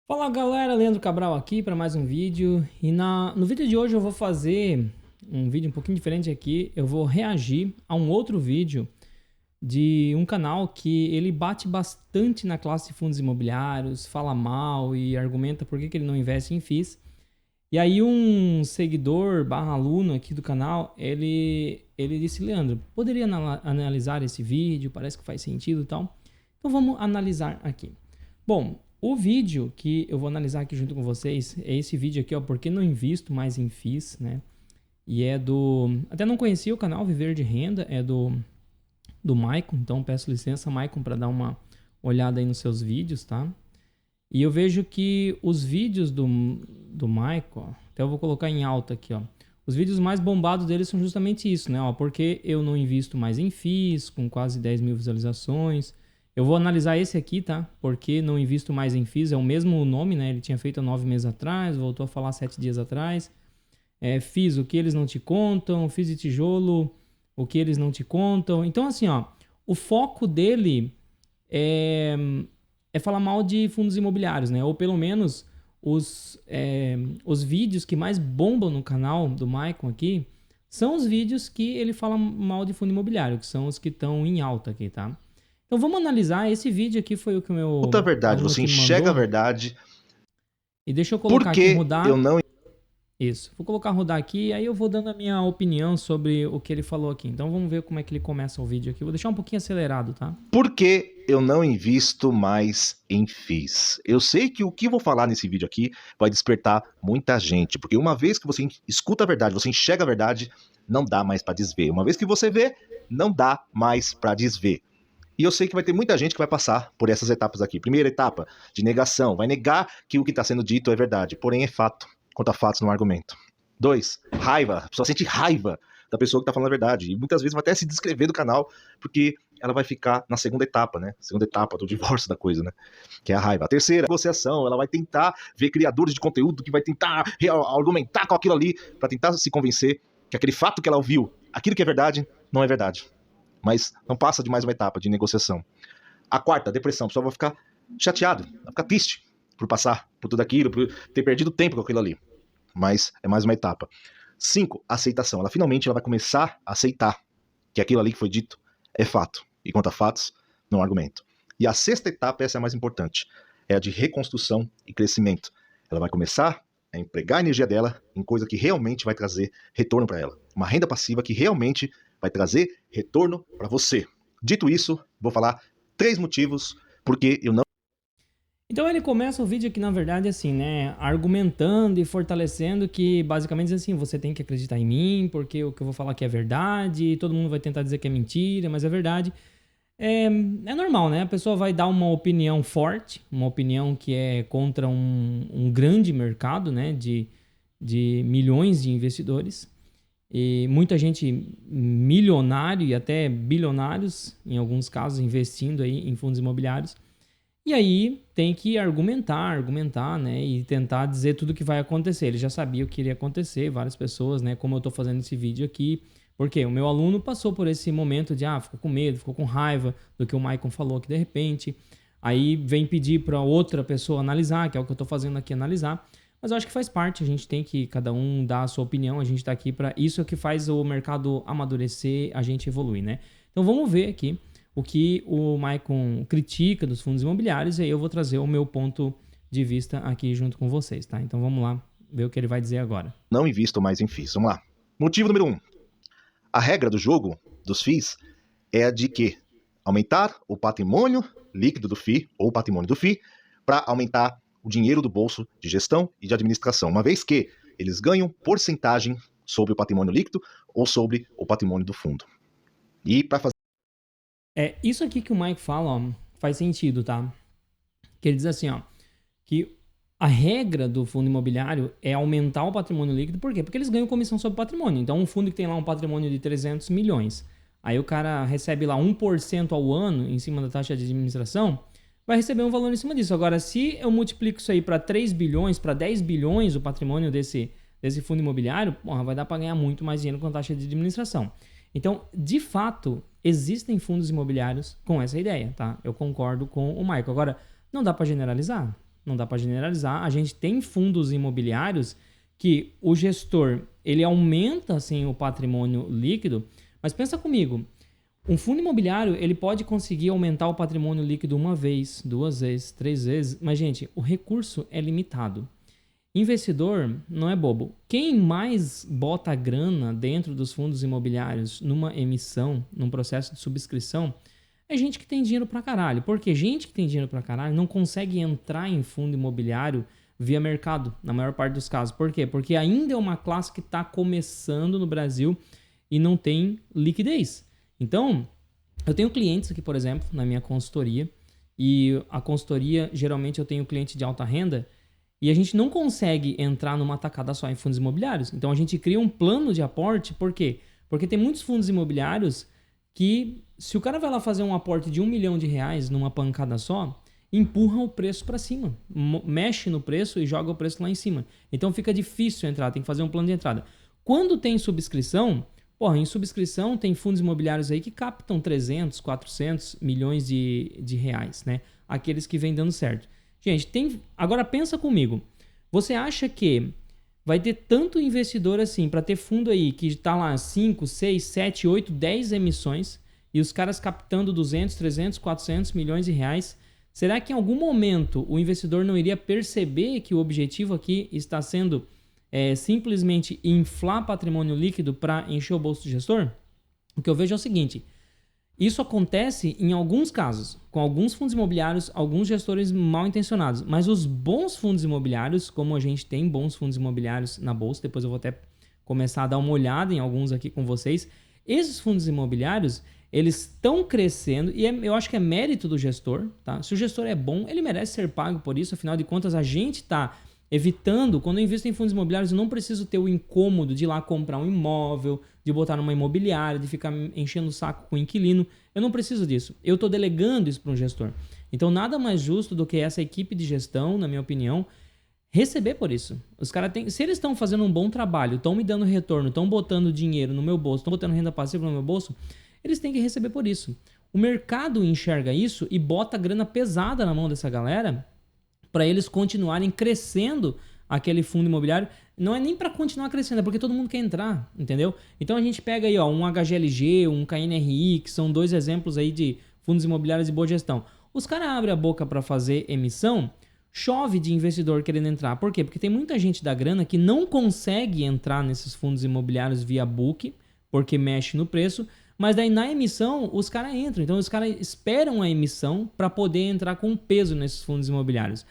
Fala galera, Leandro Cabral aqui para mais um vídeo. No vídeo de hoje eu vou fazer um vídeo um pouquinho diferente aqui. Eu vou reagir a um outro vídeo de um canal que ele bate bastante na classe de fundos imobiliários, fala mal e argumenta por que ele não investe em FIIs. E aí um seguidor barra aluno aqui do canal, ele disse: Leandro, poderia analisar esse vídeo? Parece que faz sentido e tal. Então vamos analisar aqui. Bom, o vídeo que eu vou analisar aqui junto com vocês é esse vídeo aqui, ó, porque não invisto mais em FIIs, né? E é do... Até não conhecia o canal Viver de Renda, é do Maicon, então peço licença, Maicon, para dar uma olhada aí nos seus vídeos, tá? E eu vejo que os vídeos do Maicon, até eu vou colocar em alta aqui, ó. Os vídeos mais bombados dele são justamente isso, né? Ó, porque eu não invisto mais em FIIs, com quase 10 mil visualizações. Eu vou analisar esse aqui, tá? Porque não invisto mais em FIIs, é o mesmo nome, né? Ele tinha feito há 9 meses atrás, voltou a falar 7 dias atrás. FIIs, o que eles não te contam, FIIs de tijolo, o que eles não te contam. Então, assim, ó, o foco dele é falar mal de fundos imobiliários, né? Ou pelo menos os vídeos que mais bombam no canal do Maicon aqui são os vídeos que ele fala mal de fundo imobiliário, que são os que estão em alta aqui, tá? Então vamos analisar. Esse vídeo aqui foi o que o Escuta a meu verdade, aluno você aqui me enxerga a mandou. verdade. E deixa eu Por colocar aqui que eu rodar. não, Isso. Vou colocar rodar aqui e aí eu vou dando a minha opinião sobre o que ele falou aqui. Então vamos ver como é que ele começa o vídeo aqui. Vou deixar um pouquinho acelerado, tá? por que eu não invisto mais em FIIs? Eu sei que o que eu vou falar nesse vídeo aqui vai despertar muita gente, porque uma vez que você escuta a verdade, você enxerga a verdade, não dá mais para desver. Uma vez que você vê, não dá mais para desver. E eu sei que vai ter muita gente que vai passar por essas etapas aqui. Primeira etapa, de negação. Vai negar que o que está sendo dito é verdade, porém é fato. Contra fatos no argumento. 2, raiva. A pessoa sente raiva da pessoa que está falando a verdade. E muitas vezes vai até se descrever do canal, porque ela vai ficar na segunda etapa, né? Segunda etapa do divórcio da coisa, né? Que é a raiva. A terceira, a negociação. Ela vai tentar ver criadores de conteúdo que vai tentar argumentar com aquilo ali, para tentar se convencer que aquele fato que ela ouviu, aquilo que é verdade, não é verdade. Mas não passa de mais uma etapa de negociação. A quarta, depressão. A pessoa vai ficar chateado, vai ficar triste por passar por tudo aquilo, por ter perdido tempo com aquilo ali. Mas é mais uma etapa. 5, aceitação. Ela finalmente vai começar a aceitar que aquilo ali que foi dito é fato. E quanto a fatos, não argumento. E a sexta etapa, essa é a mais importante, é a de reconstrução e crescimento. Ela vai começar a empregar a energia dela em coisa que realmente vai trazer retorno para ela. Uma renda passiva que realmente vai trazer retorno para você. Dito isso, vou falar 3 motivos porque eu não... Então ele começa o vídeo aqui, na verdade, assim, né? Argumentando e fortalecendo que, basicamente, assim, você tem que acreditar em mim, porque o que eu vou falar aqui é verdade, todo mundo vai tentar dizer que é mentira, mas é verdade. É normal, né? A pessoa vai dar uma opinião forte, uma opinião que é contra um grande mercado, né? De milhões de investidores. E muita gente milionário e até bilionários, em alguns casos, investindo aí em fundos imobiliários. E aí tem que argumentar, né? E tentar dizer tudo o que vai acontecer. Ele já sabia o que iria acontecer, várias pessoas, né? Como eu tô fazendo esse vídeo aqui. Porque o meu aluno passou por esse momento de, ficou com medo, ficou com raiva do que o Maicon falou aqui de repente. Aí vem pedir para outra pessoa analisar, que é o que eu tô fazendo aqui, analisar. Mas eu acho que faz parte, a gente tem que cada um dar a sua opinião, a gente tá aqui para isso é o que faz o mercado amadurecer, a gente evoluir, né? Então vamos ver aqui o que o Maicon critica dos fundos imobiliários e aí eu vou trazer o meu ponto de vista aqui junto com vocês, tá? Então vamos lá ver o que ele vai dizer agora. Não invisto mais em FIIs. Vamos lá. Motivo número 1. A regra do jogo dos FIIs é a de que aumentar o patrimônio líquido do FII ou patrimônio do FII para aumentar o dinheiro do bolso de gestão e de administração, uma vez que eles ganham porcentagem sobre o patrimônio líquido ou sobre o patrimônio do fundo. E para fazer... Isso aqui que o Mike fala, ó, faz sentido, tá? Que ele diz assim, ó, que a regra do fundo imobiliário é aumentar o patrimônio líquido. Por quê? Porque eles ganham comissão sobre patrimônio. Então, um fundo que tem lá um patrimônio de 300 milhões, aí o cara recebe lá 1% ao ano em cima da taxa de administração, vai receber um valor em cima disso. Agora, se eu multiplico isso aí para 3 bilhões, para 10 bilhões o patrimônio desse fundo imobiliário, porra, vai dar para ganhar muito mais dinheiro com a taxa de administração. Então, de fato, existem fundos imobiliários com essa ideia, tá? Eu concordo com o Michael. Agora, não dá para generalizar. não dá para generalizar. A gente tem fundos imobiliários que o gestor, ele aumenta assim, o patrimônio líquido, mas pensa comigo, um fundo imobiliário, ele pode conseguir aumentar o patrimônio líquido uma vez, 2 vezes, 3 vezes, mas, gente, o recurso é limitado. Investidor não é bobo. Quem mais bota grana dentro dos fundos imobiliários numa emissão, num processo de subscrição, é gente que tem dinheiro pra caralho. Porque gente que tem dinheiro pra caralho não consegue entrar em fundo imobiliário via mercado, na maior parte dos casos. Por quê? Porque ainda é uma classe que está começando no Brasil e não tem liquidez. Então, eu tenho clientes aqui, por exemplo, na minha consultoria, e a consultoria, geralmente eu tenho cliente de alta renda, e a gente não consegue entrar numa tacada só em fundos imobiliários. Então a gente cria um plano de aporte, por quê? Porque tem muitos fundos imobiliários que, se o cara vai lá fazer um aporte de R$1 milhão numa pancada só, empurra o preço para cima, mexe no preço e joga o preço lá em cima. Então fica difícil entrar, tem que fazer um plano de entrada. Quando tem subscrição, em subscrição tem fundos imobiliários aí que captam 300, 400 milhões de reais, né? Aqueles que vêm dando certo. Gente, agora pensa comigo. Você acha que vai ter tanto investidor assim para ter fundo aí que está lá 5, 6, 7, 8, 10 emissões e os caras captando 200, 300, 400 milhões de reais? Será que em algum momento o investidor não iria perceber que o objetivo aqui está sendo simplesmente inflar patrimônio líquido para encher o bolso do gestor? O que eu vejo é o seguinte: isso acontece em alguns casos, com alguns fundos imobiliários, alguns gestores mal intencionados, mas os bons fundos imobiliários, como a gente tem bons fundos imobiliários na bolsa, depois eu vou até começar a dar uma olhada em alguns aqui com vocês, esses fundos imobiliários, eles estão crescendo e eu acho que é mérito do gestor, tá? Se o gestor é bom, ele merece ser pago por isso, afinal de contas a gente está evitando, quando eu invisto em fundos imobiliários, eu não preciso ter o incômodo de ir lá comprar um imóvel, de botar numa imobiliária, de ficar enchendo o saco com o inquilino. Eu não preciso disso. Eu estou delegando isso para um gestor. Então, nada mais justo do que essa equipe de gestão, na minha opinião, receber por isso. Os caras têm, se eles estão fazendo um bom trabalho, estão me dando retorno, estão botando dinheiro no meu bolso, estão botando renda passiva no meu bolso, eles têm que receber por isso. O mercado enxerga isso e bota grana pesada na mão dessa galera para eles continuarem crescendo aquele fundo imobiliário. Não é nem para continuar crescendo, é porque todo mundo quer entrar, entendeu? Então a gente pega aí um HGLG, um KNRI, que são 2 exemplos aí de fundos imobiliários de boa gestão. Os caras abrem a boca para fazer emissão, chove de investidor querendo entrar. Por quê? Porque tem muita gente da grana que não consegue entrar nesses fundos imobiliários via book, porque mexe no preço, mas daí na emissão os caras entram. Então os caras esperam a emissão para poder entrar com peso nesses fundos imobiliários.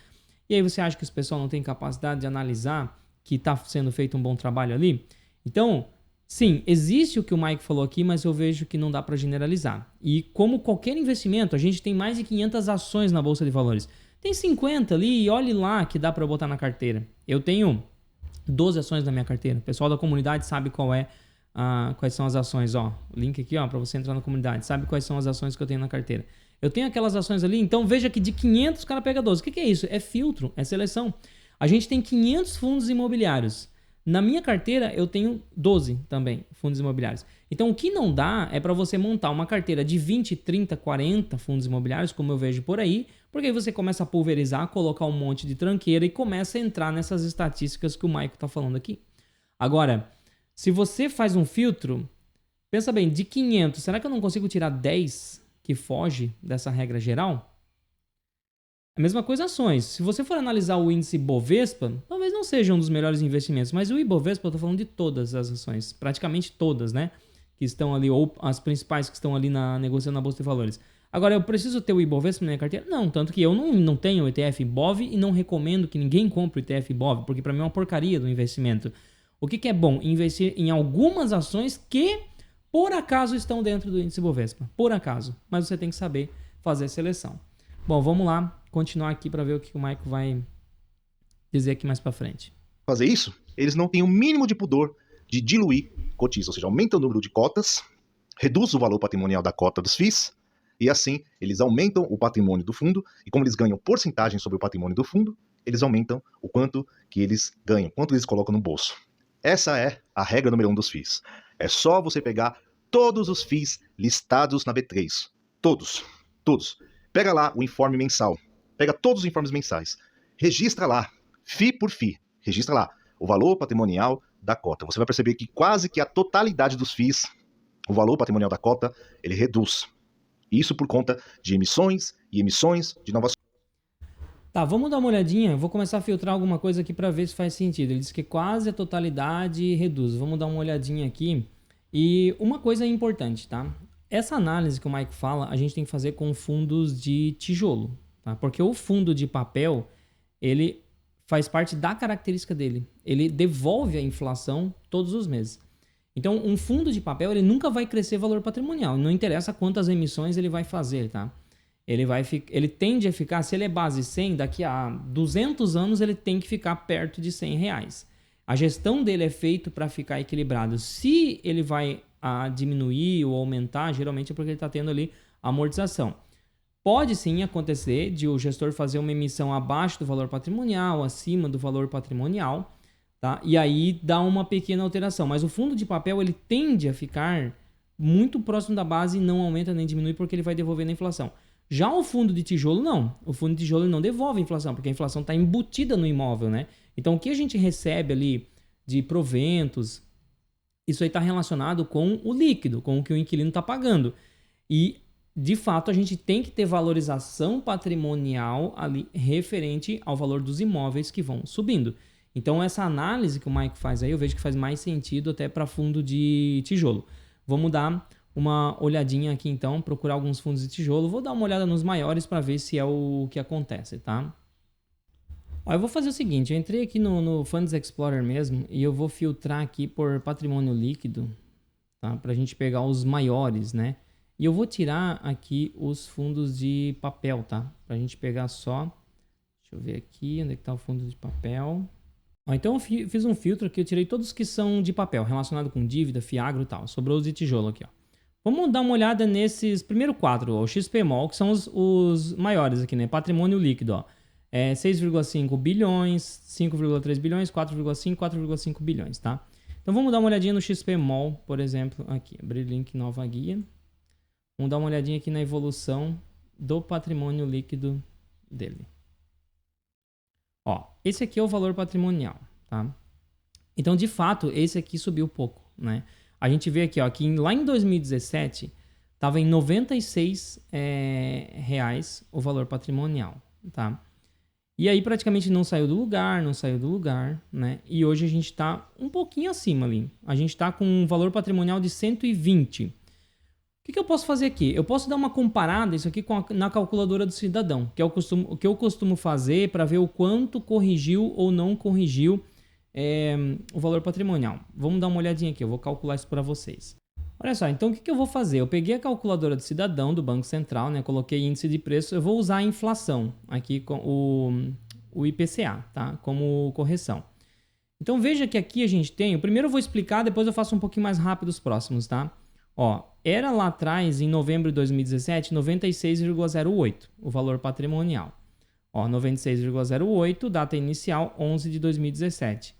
E aí você acha que esse pessoal não tem capacidade de analisar que está sendo feito um bom trabalho ali? Então, sim, existe o que o Mike falou aqui, mas eu vejo que não dá para generalizar. E como qualquer investimento, a gente tem mais de 500 ações na Bolsa de Valores. Tem 50 ali e olhe lá que dá para botar na carteira. Eu tenho 12 ações na minha carteira. O pessoal da comunidade sabe quais são as ações. Ó, link aqui para você entrar na comunidade. Sabe quais são as ações que eu tenho na carteira. Eu tenho aquelas ações ali, então veja que de 500 o cara pega 12. O que é isso? É filtro, é seleção. A gente tem 500 fundos imobiliários. Na minha carteira eu tenho 12 também fundos imobiliários. Então o que não dá é para você montar uma carteira de 20, 30, 40 fundos imobiliários, como eu vejo por aí, porque aí você começa a pulverizar, colocar um monte de tranqueira e começa a entrar nessas estatísticas que o Maico está falando aqui. Agora, se você faz um filtro, pensa bem, de 500, será que eu não consigo tirar 10 que foge dessa regra geral? A mesma coisa ações. Se você for analisar o índice Bovespa, talvez não seja um dos melhores investimentos, mas o Ibovespa, eu estou falando de todas as ações, praticamente todas, né? Que estão ali, ou as principais que estão ali negociando na Bolsa de Valores. Agora, eu preciso ter o Ibovespa na minha carteira? Não, tanto que eu não tenho o ETF Ibov e não recomendo que ninguém compre o ETF Ibov, porque para mim é uma porcaria do investimento. O que é bom? Investir em algumas ações que, por acaso, estão dentro do índice Bovespa. Por acaso. Mas você tem que saber fazer seleção. Bom, vamos lá continuar aqui para ver o que o Maico vai dizer aqui mais para frente. Fazer isso, eles não têm o mínimo de pudor de diluir cotistas, ou seja, aumenta o número de cotas, reduz o valor patrimonial da cota dos FIIs, e assim eles aumentam o patrimônio do fundo, e como eles ganham porcentagem sobre o patrimônio do fundo, eles aumentam o quanto que eles ganham, quanto eles colocam no bolso. Essa é a regra número 1 dos FIIs. É só você pegar todos os FIIs listados na B3. Todos. Pega lá o informe mensal. Pega todos os informes mensais. registra lá, FII por FII, registra lá o valor patrimonial da cota. Você vai perceber que quase que a totalidade dos FIIs, o valor patrimonial da cota, ele reduz. Isso por conta de emissões e emissões de novas. Tá, vamos dar uma olhadinha. Eu vou começar a filtrar alguma coisa aqui para ver se faz sentido. Ele diz que quase a totalidade reduz. Vamos dar uma olhadinha aqui. E uma coisa importante, tá? Essa análise que o Mike fala, a gente tem que fazer com fundos de tijolo, tá? Porque o fundo de papel, ele faz parte da característica dele. Ele devolve a inflação todos os meses. Então, um fundo de papel, ele nunca vai crescer valor patrimonial. Não interessa quantas emissões ele vai fazer, tá? Ele tende a ficar, se ele é base 100, daqui a 200 anos ele tem que ficar perto de R$ 100. A gestão dele é feita para ficar equilibrado. Se ele vai diminuir ou aumentar, geralmente é porque ele está tendo ali amortização. Pode sim acontecer de o gestor fazer uma emissão abaixo do valor patrimonial, acima do valor patrimonial, tá? E aí dá uma pequena alteração. Mas o fundo de papel ele tende a ficar muito próximo da base e não aumenta nem diminui porque ele vai devolvendo a inflação. Já o fundo de tijolo, não. O fundo de tijolo não devolve a inflação, porque a inflação está embutida no imóvel, né? Então, o que a gente recebe ali de proventos, isso aí está relacionado com o líquido, com o que o inquilino está pagando. E, de fato, a gente tem que ter valorização patrimonial ali referente ao valor dos imóveis que vão subindo. Então, essa análise que o Mike faz aí, eu vejo que faz mais sentido até para fundo de tijolo. Vamos dar uma olhadinha aqui então, procurar alguns fundos de tijolo. Vou dar uma olhada nos maiores para ver se é o que acontece, tá? Ó, eu vou fazer o seguinte, eu entrei aqui no Funds Explorer mesmo e eu vou filtrar aqui por patrimônio líquido, tá? Para a gente pegar os maiores, né? E eu vou tirar aqui os fundos de papel, tá? Para a gente pegar só, deixa eu ver aqui, onde é que tá o fundo de papel. Ó, então eu fiz um filtro aqui, eu tirei todos que são de papel, relacionado com dívida, fiagro e tal. Sobrou os de tijolo aqui, ó. Vamos dar uma olhada nesses primeiro quatro, ó, o XPMOL, que são os maiores aqui, né? Patrimônio líquido, ó. 6,5 bilhões, 5,3 bilhões, 4,5, 4,5 bilhões, tá? Então vamos dar uma olhadinha no XPMOL, por exemplo, aqui, abrir link nova guia. Vamos dar uma olhadinha aqui na evolução do patrimônio líquido dele. Ó, esse aqui é o valor patrimonial, tá? Então, de fato, esse aqui subiu pouco, né? A gente vê aqui, ó, que lá em 2017 estava em R$ 96 reais o valor patrimonial, tá? E aí praticamente não saiu do lugar, né? E hoje a gente está um pouquinho acima ali. A gente está com um valor patrimonial de 120. O que eu posso fazer aqui? Eu posso dar uma comparada isso aqui na calculadora do cidadão, que é o que eu costumo fazer para ver o quanto corrigiu ou não corrigiu o valor patrimonial. Vamos dar uma olhadinha aqui, eu vou calcular isso para vocês. Olha só, então o que eu vou fazer? Eu peguei a calculadora do cidadão do Banco Central, né? Coloquei índice de preço, eu vou usar a inflação aqui com o IPCA, tá? Como correção. Então veja que aqui a gente tem, primeiro eu vou explicar, depois eu faço um pouquinho mais rápido os próximos, tá? Ó, era lá atrás, em novembro de 2017, 96,08 o valor patrimonial. Ó, 96,08, data inicial 11 de 2017.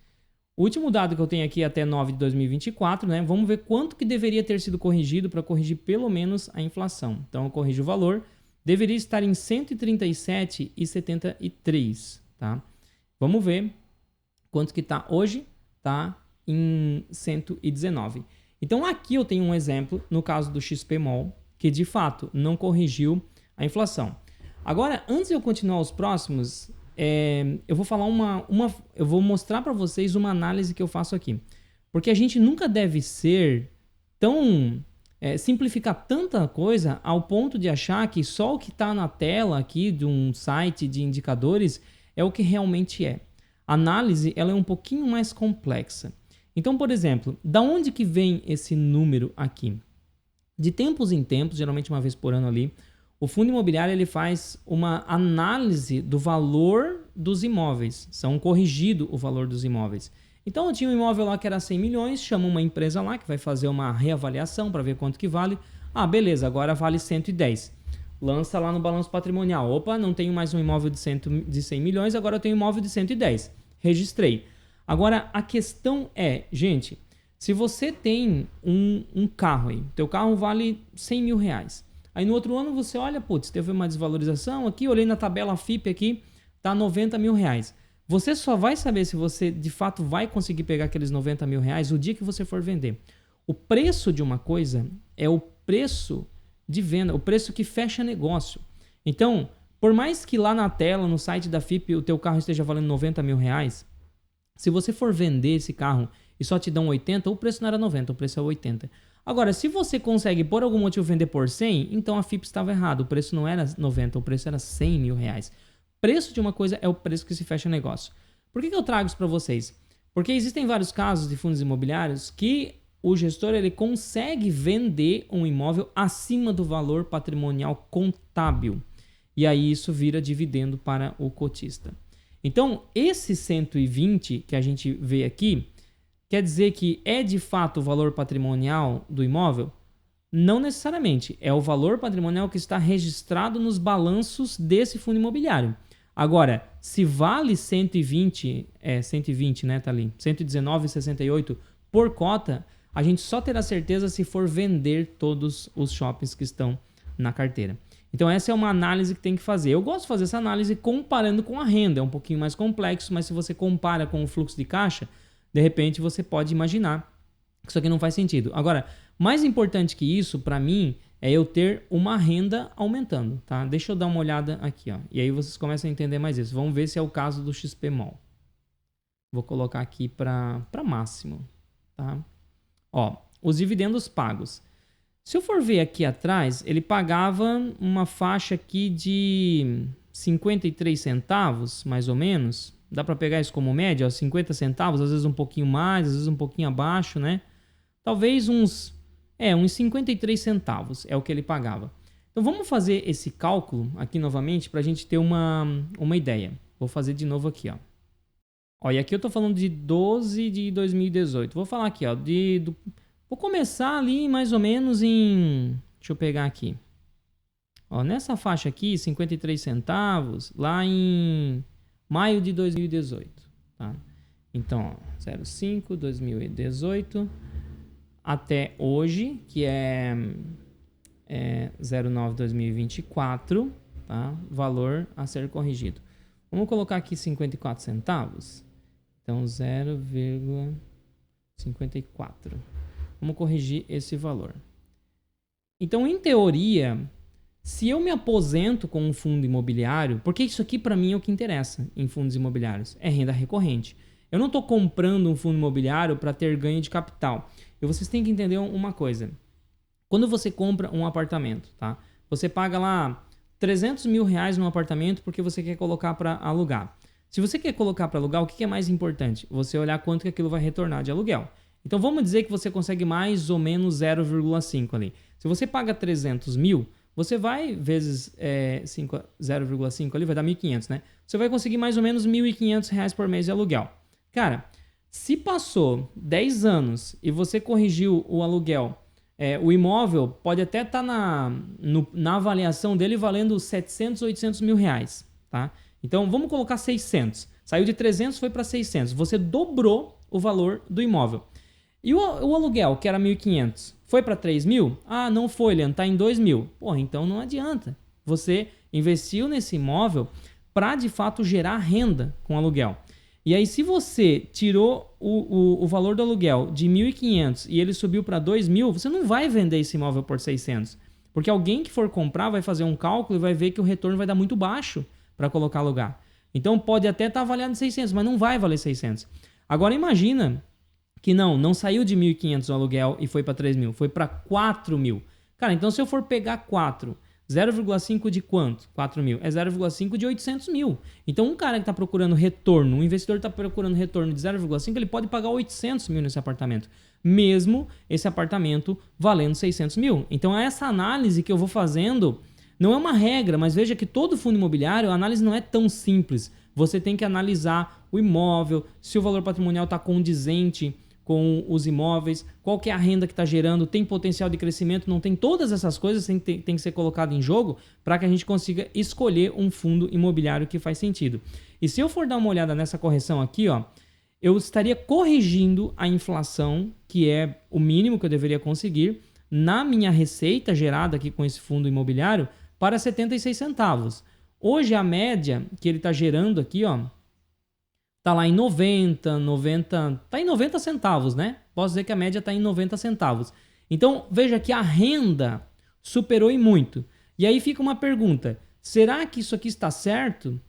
O último dado que eu tenho aqui é até 9 de 2024, né? Vamos ver quanto que deveria ter sido corrigido para corrigir pelo menos a inflação. Então, eu corrijo o valor. Deveria estar em 137,73, tá? Vamos ver quanto que está hoje. Está em 119. Então, aqui eu tenho um exemplo, no caso do XPMOL, que de fato não corrigiu a inflação. Agora, antes de eu continuar os próximos, eu vou falar eu vou mostrar para vocês uma análise que eu faço aqui. Porque a gente nunca deve ser tão simplificar tanta coisa ao ponto de achar que só o que está na tela aqui de um site de indicadores é o que realmente é. A análise ela é um pouquinho mais complexa. Então, por exemplo, da onde que vem esse número aqui? De tempos em tempos, geralmente uma vez por ano ali, o fundo imobiliário ele faz uma análise do valor dos imóveis. São corrigido o valor dos imóveis. Então, eu tinha um imóvel lá que era 100 milhões, chama uma empresa lá que vai fazer uma reavaliação para ver quanto que vale. Ah, beleza, agora vale 110. Lança lá no balanço patrimonial. Opa, não tenho mais um imóvel de 100 milhões, agora eu tenho um imóvel de 110. Registrei. Agora, a questão é, gente, se você tem um carro aí, teu carro vale 100 mil reais. Aí no outro ano você olha, putz, teve uma desvalorização aqui, olhei na tabela FIP aqui, tá 90 mil reais. Você só vai saber se você de fato vai conseguir pegar aqueles 90 mil reais o dia que você for vender. O preço de uma coisa é o preço de venda, o preço que fecha negócio. Então, por mais que lá na tela, no site da FIP, o teu carro esteja valendo 90 mil reais, se você for vender esse carro e só te dão 80, o preço não era 90, o preço é 80. Agora, se você consegue por algum motivo vender por 100, então a FIP estava errada, o preço não era 90, o preço era 100 mil reais. Preço de uma coisa é o preço que se fecha negócio. Por que eu trago isso para vocês? Porque existem vários casos de fundos imobiliários que o gestor ele consegue vender um imóvel acima do valor patrimonial contábil. E aí isso vira dividendo para o cotista. Então, esse 120 que a gente vê aqui, quer dizer que é de fato o valor patrimonial do imóvel? Não necessariamente. É o valor patrimonial que está registrado nos balanços desse fundo imobiliário. Agora, se vale 120, né, tá ali, 119,68 por cota, a gente só terá certeza se for vender todos os shoppings que estão na carteira. Então essa é uma análise que tem que fazer. Eu gosto de fazer essa análise comparando com a renda. É um pouquinho mais complexo, mas se você compara com o fluxo de caixa, de repente você pode imaginar que isso aqui não faz sentido. Agora, mais importante que isso, para mim, é eu ter uma renda aumentando, tá? Deixa eu dar uma olhada aqui, ó. E aí vocês começam a entender mais isso. Vamos ver se é o caso do XP Mall. Vou colocar aqui para máximo, tá? Ó, os dividendos pagos. Se eu for ver aqui atrás, ele pagava uma faixa aqui de 53 centavos, mais ou menos. Dá para pegar isso como média, ó, 50 centavos, às vezes um pouquinho mais, às vezes um pouquinho abaixo, né? Talvez uns 53 centavos é o que ele pagava. Então vamos fazer esse cálculo aqui novamente para a gente ter uma ideia. Vou fazer de novo aqui, ó. Ó, e aqui eu estou falando de 12 de 2018. Vou falar aqui, ó, vou começar ali mais ou menos em... Deixa eu pegar aqui. Ó, nessa faixa aqui, 53 centavos, lá em maio de 2018. Tá? Então, ó, 05, 2018, até hoje, que é 09, 2024, tá? Valor a ser corrigido. Vamos colocar aqui 54 centavos. Então, 0,54. Vamos corrigir esse valor. Então, em teoria, se eu me aposento com um fundo imobiliário, porque isso aqui para mim é o que interessa em fundos imobiliários, é renda recorrente. Eu não estou comprando um fundo imobiliário para ter ganho de capital. E vocês têm que entender uma coisa. Quando você compra um apartamento, tá? Você paga lá 300 mil reais num apartamento porque você quer colocar para alugar. Se você quer colocar para alugar, o que é mais importante? Você olhar quanto que aquilo vai retornar de aluguel. Então vamos dizer que você consegue mais ou menos 0,5 ali. Se você paga 300 mil, você vai vezes 0,5 ali, vai dar 1.500, né? Você vai conseguir mais ou menos 1.500 reais por mês de aluguel. Cara, se passou 10 anos e você corrigiu o aluguel, o imóvel pode até estar na avaliação dele valendo 700, 800 mil reais, tá? Então vamos colocar 600. Saiu de 300, foi para 600. Você dobrou o valor do imóvel. E o aluguel, que era 1.500, foi para 3.000? Ah, não foi, Leandro, está em 2.000. Porra, então não adianta. Você investiu nesse imóvel para, de fato, gerar renda com aluguel. E aí, se você tirou o valor do aluguel de 1.500 e ele subiu para 2.000, você não vai vender esse imóvel por 600. Porque alguém que for comprar vai fazer um cálculo e vai ver que o retorno vai dar muito baixo para colocar alugar. Então, pode até estar avaliado em 600, mas não vai valer 600. Agora, imagina que não saiu de 1.500 o aluguel e foi para 3.000, foi para 4.000. Cara, então se eu for pegar 4, 0,5 de quanto? 4.000. É 0,5 de 800 mil. Então um cara que está procurando retorno, um investidor está procurando retorno de 0,5, ele pode pagar 800 mil nesse apartamento. Mesmo esse apartamento valendo 600 mil. Então essa análise que eu vou fazendo não é uma regra, mas veja que todo fundo imobiliário, a análise não é tão simples. Você tem que analisar o imóvel, se o valor patrimonial está condizente com os imóveis, qual que é a renda que está gerando, tem potencial de crescimento, não tem, todas essas coisas tem que ser colocado em jogo para que a gente consiga escolher um fundo imobiliário que faz sentido. E se eu for dar uma olhada nessa correção aqui, ó, eu estaria corrigindo a inflação, que é o mínimo que eu deveria conseguir, na minha receita gerada aqui com esse fundo imobiliário, para 76 centavos. Hoje a média que ele está gerando aqui, ó, tá lá em 90, tá em 90 centavos, né? Posso dizer que a média tá em 90 centavos. Então, veja que a renda superou e muito. E aí fica uma pergunta, será que isso aqui está certo?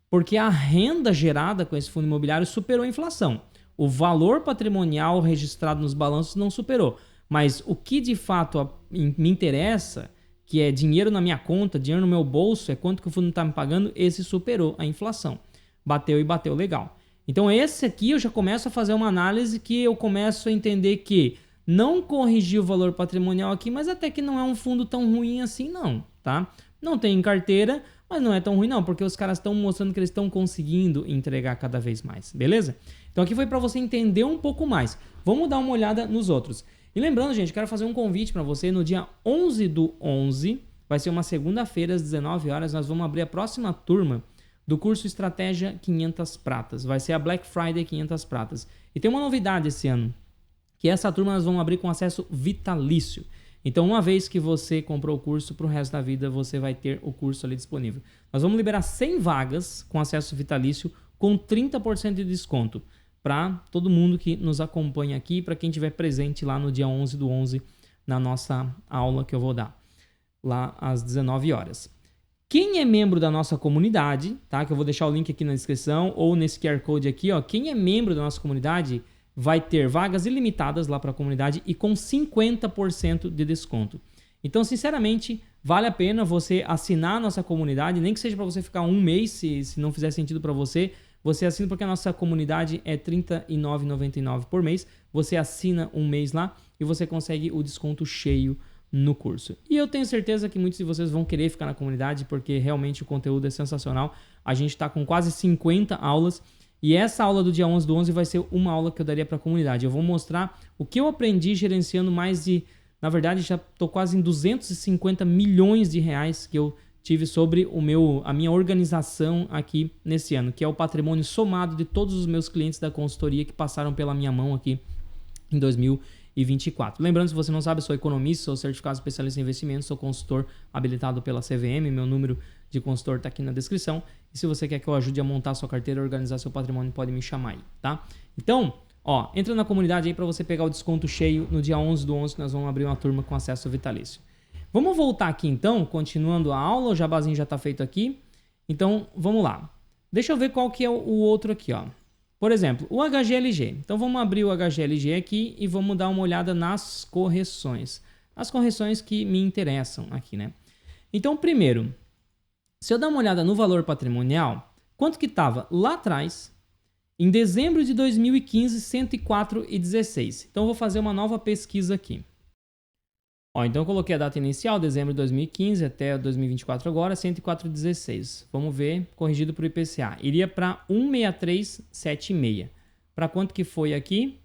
Porque a renda gerada com esse fundo imobiliário superou a inflação. O valor patrimonial registrado nos balanços não superou. Mas o que de fato me interessa, que é dinheiro na minha conta, dinheiro no meu bolso, é quanto que o fundo está me pagando, esse superou a inflação. Bateu e bateu legal. Então esse aqui eu já começo a fazer uma análise que eu começo a entender que não corrigi o valor patrimonial aqui, mas até que não é um fundo tão ruim assim não, tá? Não tem em carteira, mas não é tão ruim não, porque os caras estão mostrando que eles estão conseguindo entregar cada vez mais, beleza? Então aqui foi para você entender um pouco mais. Vamos dar uma olhada nos outros. E lembrando, gente, quero fazer um convite para você no dia 11/11, vai ser uma segunda-feira às 19 horas, nós vamos abrir a próxima turma do curso Estratégia 500 Pratas. Vai ser a Black Friday 500 Pratas. E tem uma novidade esse ano, que essa turma nós vamos abrir com acesso vitalício. Então, uma vez que você comprou o curso, para o resto da vida você vai ter o curso ali disponível. Nós vamos liberar 100 vagas com acesso vitalício com 30% de desconto para todo mundo que nos acompanha aqui, para quem estiver presente lá no dia 11/11 na nossa aula que eu vou dar, lá às 19 horas. Quem é membro da nossa comunidade, tá? Que eu vou deixar o link aqui na descrição ou nesse QR Code aqui, ó. Quem é membro da nossa comunidade vai ter vagas ilimitadas lá para a comunidade e com 50% de desconto. Então, sinceramente, vale a pena você assinar a nossa comunidade, nem que seja para você ficar um mês, se não fizer sentido para você. Você assina porque a nossa comunidade é R$ 39,99 por mês. Você assina um mês lá e você consegue o desconto cheio no curso. E eu tenho certeza que muitos de vocês vão querer ficar na comunidade porque realmente o conteúdo é sensacional. A gente está com quase 50 aulas e essa aula do dia 11/11 vai ser uma aula que eu daria para a comunidade. Eu vou mostrar o que eu aprendi gerenciando mais de... Na verdade, já estou quase em 250 milhões de reais que eu tive sobre a minha organização aqui nesse ano, que é o patrimônio somado de todos os meus clientes da consultoria que passaram pela minha mão aqui em 2024. Lembrando, se você não sabe, eu sou economista, sou certificado especialista em investimentos, sou consultor habilitado pela CVM, meu número de consultor está aqui na descrição. E se você quer que eu ajude a montar a sua carteira, organizar seu patrimônio, pode me chamar aí, tá? Então, ó, entra na comunidade aí para você pegar o desconto cheio no dia 11/11, que nós vamos abrir uma turma com acesso vitalício. Vamos voltar aqui então, continuando a aula, o jabazinho já está feito aqui. Então, vamos lá. Deixa eu ver qual que é o outro aqui, ó. Por exemplo, o HGLG. Então, vamos abrir o HGLG aqui e vamos dar uma olhada nas correções. As correções que me interessam aqui, né? Então, primeiro, se eu dar uma olhada no valor patrimonial, quanto que estava lá atrás, em dezembro de 2015, 104,16. Então, eu vou fazer uma nova pesquisa aqui. Ó, então eu coloquei a data inicial, dezembro de 2015 até 2024 agora, 104,16. Vamos ver, corrigido por IPCA. Iria para 163,76. Para quanto que foi aqui?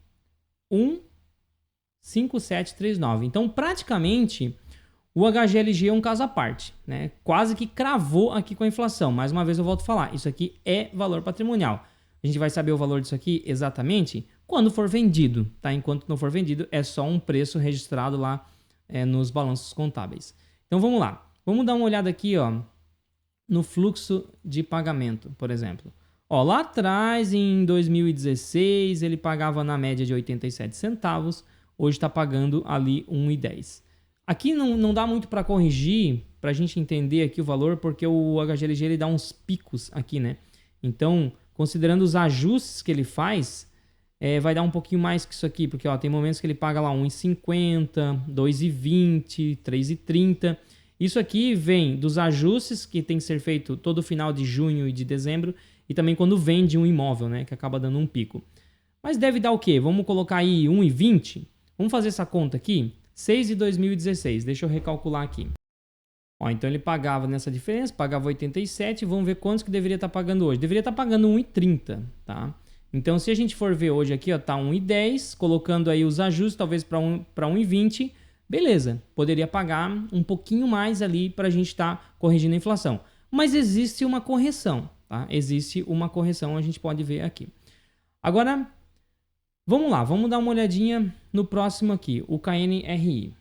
15739. Então, praticamente, o HGLG é um caso à parte, né? Quase que cravou aqui com a inflação. Mais uma vez eu volto a falar, isso aqui é valor patrimonial. A gente vai saber o valor disso aqui exatamente quando for vendido, tá? Enquanto não for vendido, é só um preço registrado lá nos balanços contábeis. Então vamos lá. Vamos dar uma olhada aqui, ó, no fluxo de pagamento, por exemplo. Ó, lá atrás, em 2016, ele pagava na média de 87 centavos. Hoje está pagando ali 1,10. Aqui não dá muito para corrigir, para a gente entender aqui o valor, porque o HGLG ele dá uns picos aqui, né? Então, considerando os ajustes que ele faz, vai dar um pouquinho mais que isso aqui, porque ó, tem momentos que ele paga lá 1,50, 2,20, 3,30. Isso aqui vem dos ajustes que tem que ser feito todo final de junho e de dezembro, e também quando vende um imóvel, né, que acaba dando um pico. Mas deve dar o quê? Vamos colocar aí 1,20? Vamos fazer essa conta aqui? 6 de 2016, deixa eu recalcular aqui. Ó, então ele pagava nessa diferença, pagava 87, vamos ver quantos que deveria estar pagando hoje. Deveria estar pagando 1,30, tá? Então, se a gente for ver hoje aqui, ó, tá 1,10, colocando aí os ajustes, talvez para 1,20, beleza, poderia pagar um pouquinho mais ali para a gente estar corrigindo a inflação. Mas existe uma correção, tá? Existe uma correção, a gente pode ver aqui. Agora, vamos lá, vamos dar uma olhadinha no próximo aqui, o KNRI.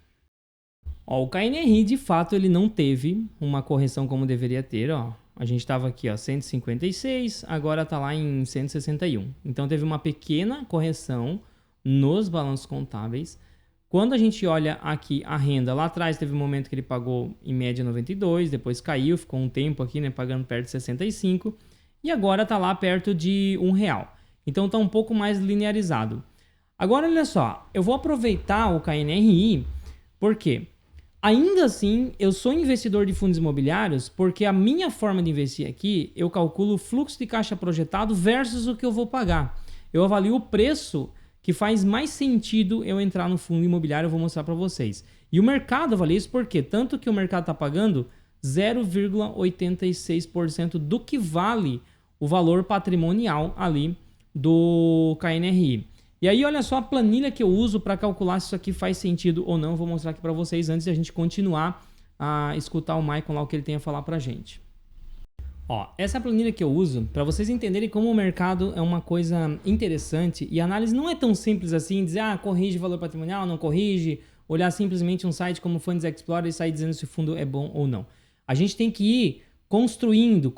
Ó, o KNRI, de fato, ele não teve uma correção como deveria ter, ó. a gente estava aqui, ó, 156, agora está lá em 161. Então teve uma pequena correção nos balanços contábeis. Quando a gente olha aqui a renda, lá atrás teve um momento que ele pagou em média 92, depois caiu, ficou um tempo aqui, né, pagando perto de 65, e agora está lá perto de R$1. Então está um pouco mais linearizado. Agora olha só, eu vou aproveitar o KNRI, por quê? Ainda assim, eu sou investidor de fundos imobiliários porque a minha forma de investir aqui, eu calculo o fluxo de caixa projetado versus o que eu vou pagar. Eu avalio o preço que faz mais sentido eu entrar no fundo imobiliário, eu vou mostrar para vocês. E o mercado avalia isso porque tanto que o mercado está pagando 0,86% do que vale o valor patrimonial ali do KNRI. E aí, olha só a planilha que eu uso para calcular se isso aqui faz sentido ou não. Eu vou mostrar aqui para vocês antes de a gente continuar a escutar o Maicon lá, o que ele tem a falar para a gente. Ó, essa é a planilha que eu uso para vocês entenderem como o mercado é uma coisa interessante e a análise não é tão simples assim, dizer, corrige valor patrimonial, não corrige, olhar simplesmente um site como Funds Explorer e sair dizendo se o fundo é bom ou não. A gente tem que ir construindo,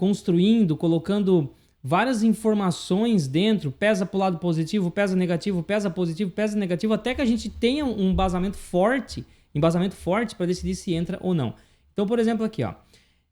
colocando várias informações dentro, pesa para o lado positivo, pesa negativo, pesa positivo, pesa negativo, até que a gente tenha um embasamento forte para decidir se entra ou não. Então, por exemplo, aqui, ó,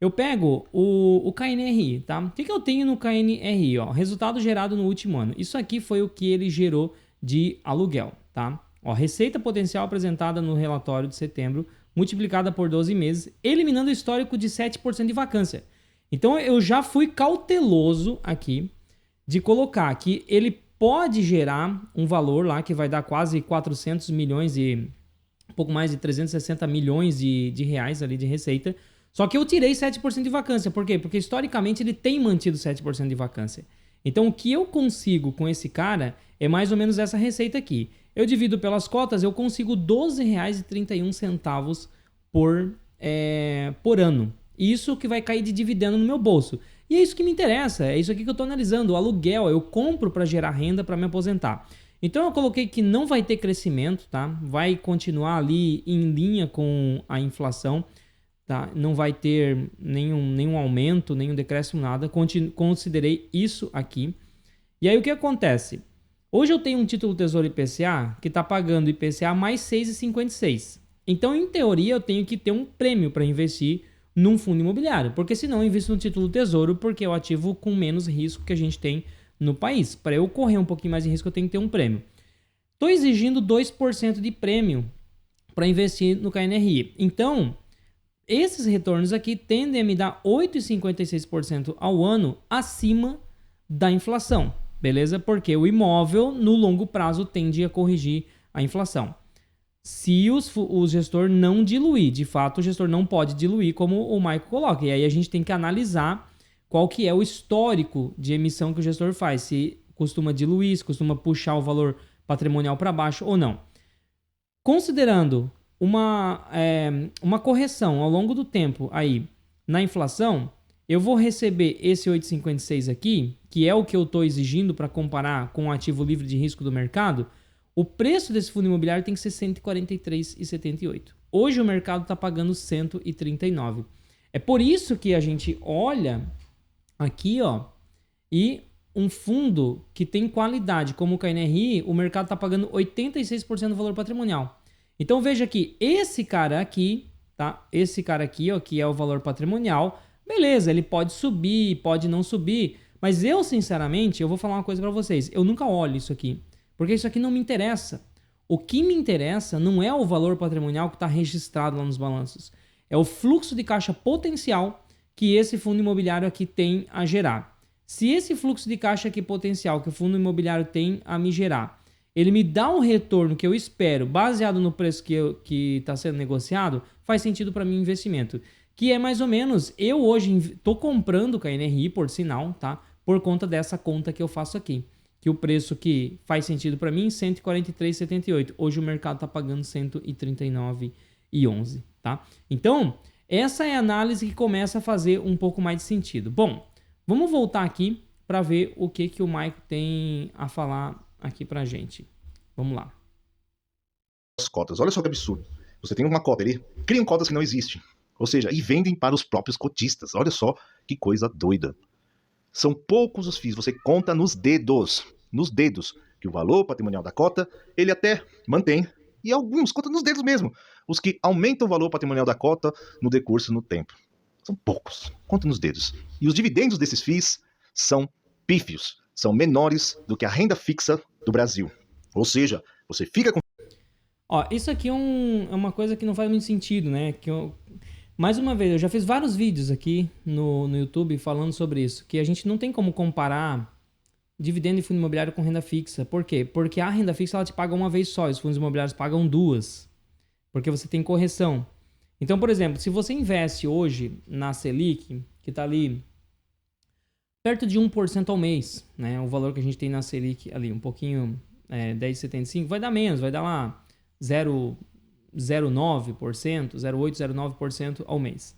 eu pego o KNRI, tá? O que eu tenho no KNRI? Ó, resultado gerado no último ano. Isso aqui foi o que ele gerou de aluguel, tá? Ó, receita potencial apresentada no relatório de setembro, multiplicada por 12 meses, eliminando o histórico de 7% de vacância. Então eu já fui cauteloso aqui de colocar que ele pode gerar um valor lá que vai dar quase 400 milhões e um pouco mais de 360 milhões de reais ali de receita. Só que eu tirei 7% de vacância. Por quê? Porque historicamente ele tem mantido 7% de vacância. Então o que eu consigo com esse cara é mais ou menos essa receita aqui. Eu divido pelas cotas, eu consigo R$ 12,31 por ano. Isso que vai cair de dividendo no meu bolso. E é isso que me interessa, é isso aqui que eu estou analisando. O aluguel, eu compro para gerar renda para me aposentar. Então eu coloquei que não vai ter crescimento, tá? Vai continuar ali em linha com a inflação, tá? Não vai ter nenhum aumento, nenhum decréscimo, nada. Considerei isso aqui. E aí o que acontece? Hoje eu tenho um título Tesouro IPCA que está pagando IPCA mais 6,56. Então, em teoria, eu tenho que ter um prêmio para investir num fundo imobiliário, porque senão eu invisto no título Tesouro, porque é o ativo com menos risco que a gente tem no país. Para eu correr um pouquinho mais de risco, eu tenho que ter um prêmio. Estou exigindo 2% de prêmio para investir no KNRI. Então, esses retornos aqui tendem a me dar 8,56% ao ano acima da inflação, beleza? Porque o imóvel, no longo prazo, tende a corrigir a inflação. Se o gestor não diluir, de fato o gestor não pode diluir como o Maicon coloca. E aí a gente tem que analisar qual que é o histórico de emissão que o gestor faz. Se costuma diluir, se costuma puxar o valor patrimonial para baixo ou não. Considerando uma correção ao longo do tempo aí na inflação, eu vou receber esse 8,56 aqui, que é o que eu estou exigindo para comparar com o ativo livre de risco do mercado. O preço desse fundo imobiliário tem que ser R$ 143,78. Hoje o mercado está pagando 139. É por isso que a gente olha aqui, ó, e um fundo que tem qualidade, como o KNRI, o mercado está pagando 86% do valor patrimonial. Então veja que esse cara aqui, tá? Esse cara aqui, ó, que é o valor patrimonial, beleza, ele pode subir, pode não subir, mas eu, sinceramente, eu vou falar uma coisa para vocês, eu nunca olho isso aqui. Porque isso aqui não me interessa. O que me interessa não é o valor patrimonial que está registrado lá nos balanços. É o fluxo de caixa potencial que esse fundo imobiliário aqui tem a gerar. Se esse fluxo de caixa aqui potencial que o fundo imobiliário tem a me gerar, ele me dá um retorno que eu espero, baseado no preço que está sendo negociado, faz sentido para mim o investimento. Que é mais ou menos, eu hoje estou comprando o KNRI, por sinal, tá? Por conta dessa conta que eu faço aqui. Que o preço que faz sentido para mim, R$ 143,78. Hoje o mercado está pagando R$ 139,11, tá? Então, essa é a análise que começa a fazer um pouco mais de sentido. Bom, vamos voltar aqui para ver o que o Maicon tem a falar aqui para a gente. Vamos lá. As cotas, olha só que absurdo. Você tem uma cota ali, criam cotas que não existem. Ou seja, e vendem para os próprios cotistas. Olha só que coisa doida. São poucos os FIIs, você conta nos dedos, que o valor patrimonial da cota, ele até mantém, e alguns conta nos dedos mesmo, os que aumentam o valor patrimonial da cota no decurso no tempo. São poucos, conta nos dedos. E os dividendos desses FIIs são pífios, são menores do que a renda fixa do Brasil. Ou seja, você fica com... Ó, isso aqui é uma coisa que não faz muito sentido, né? Mais uma vez, eu já fiz vários vídeos aqui no YouTube falando sobre isso, que a gente não tem como comparar dividendo de fundo imobiliário com renda fixa. Por quê? Porque a renda fixa ela te paga uma vez só, e os fundos imobiliários pagam duas, porque você tem correção. Então, por exemplo, se você investe hoje na Selic, que está ali perto de 1% ao mês, né? O valor que a gente tem na Selic ali, um pouquinho, 10,75, vai dar menos, vai dar lá 0,09%, 0,8%, 0,9% ao mês.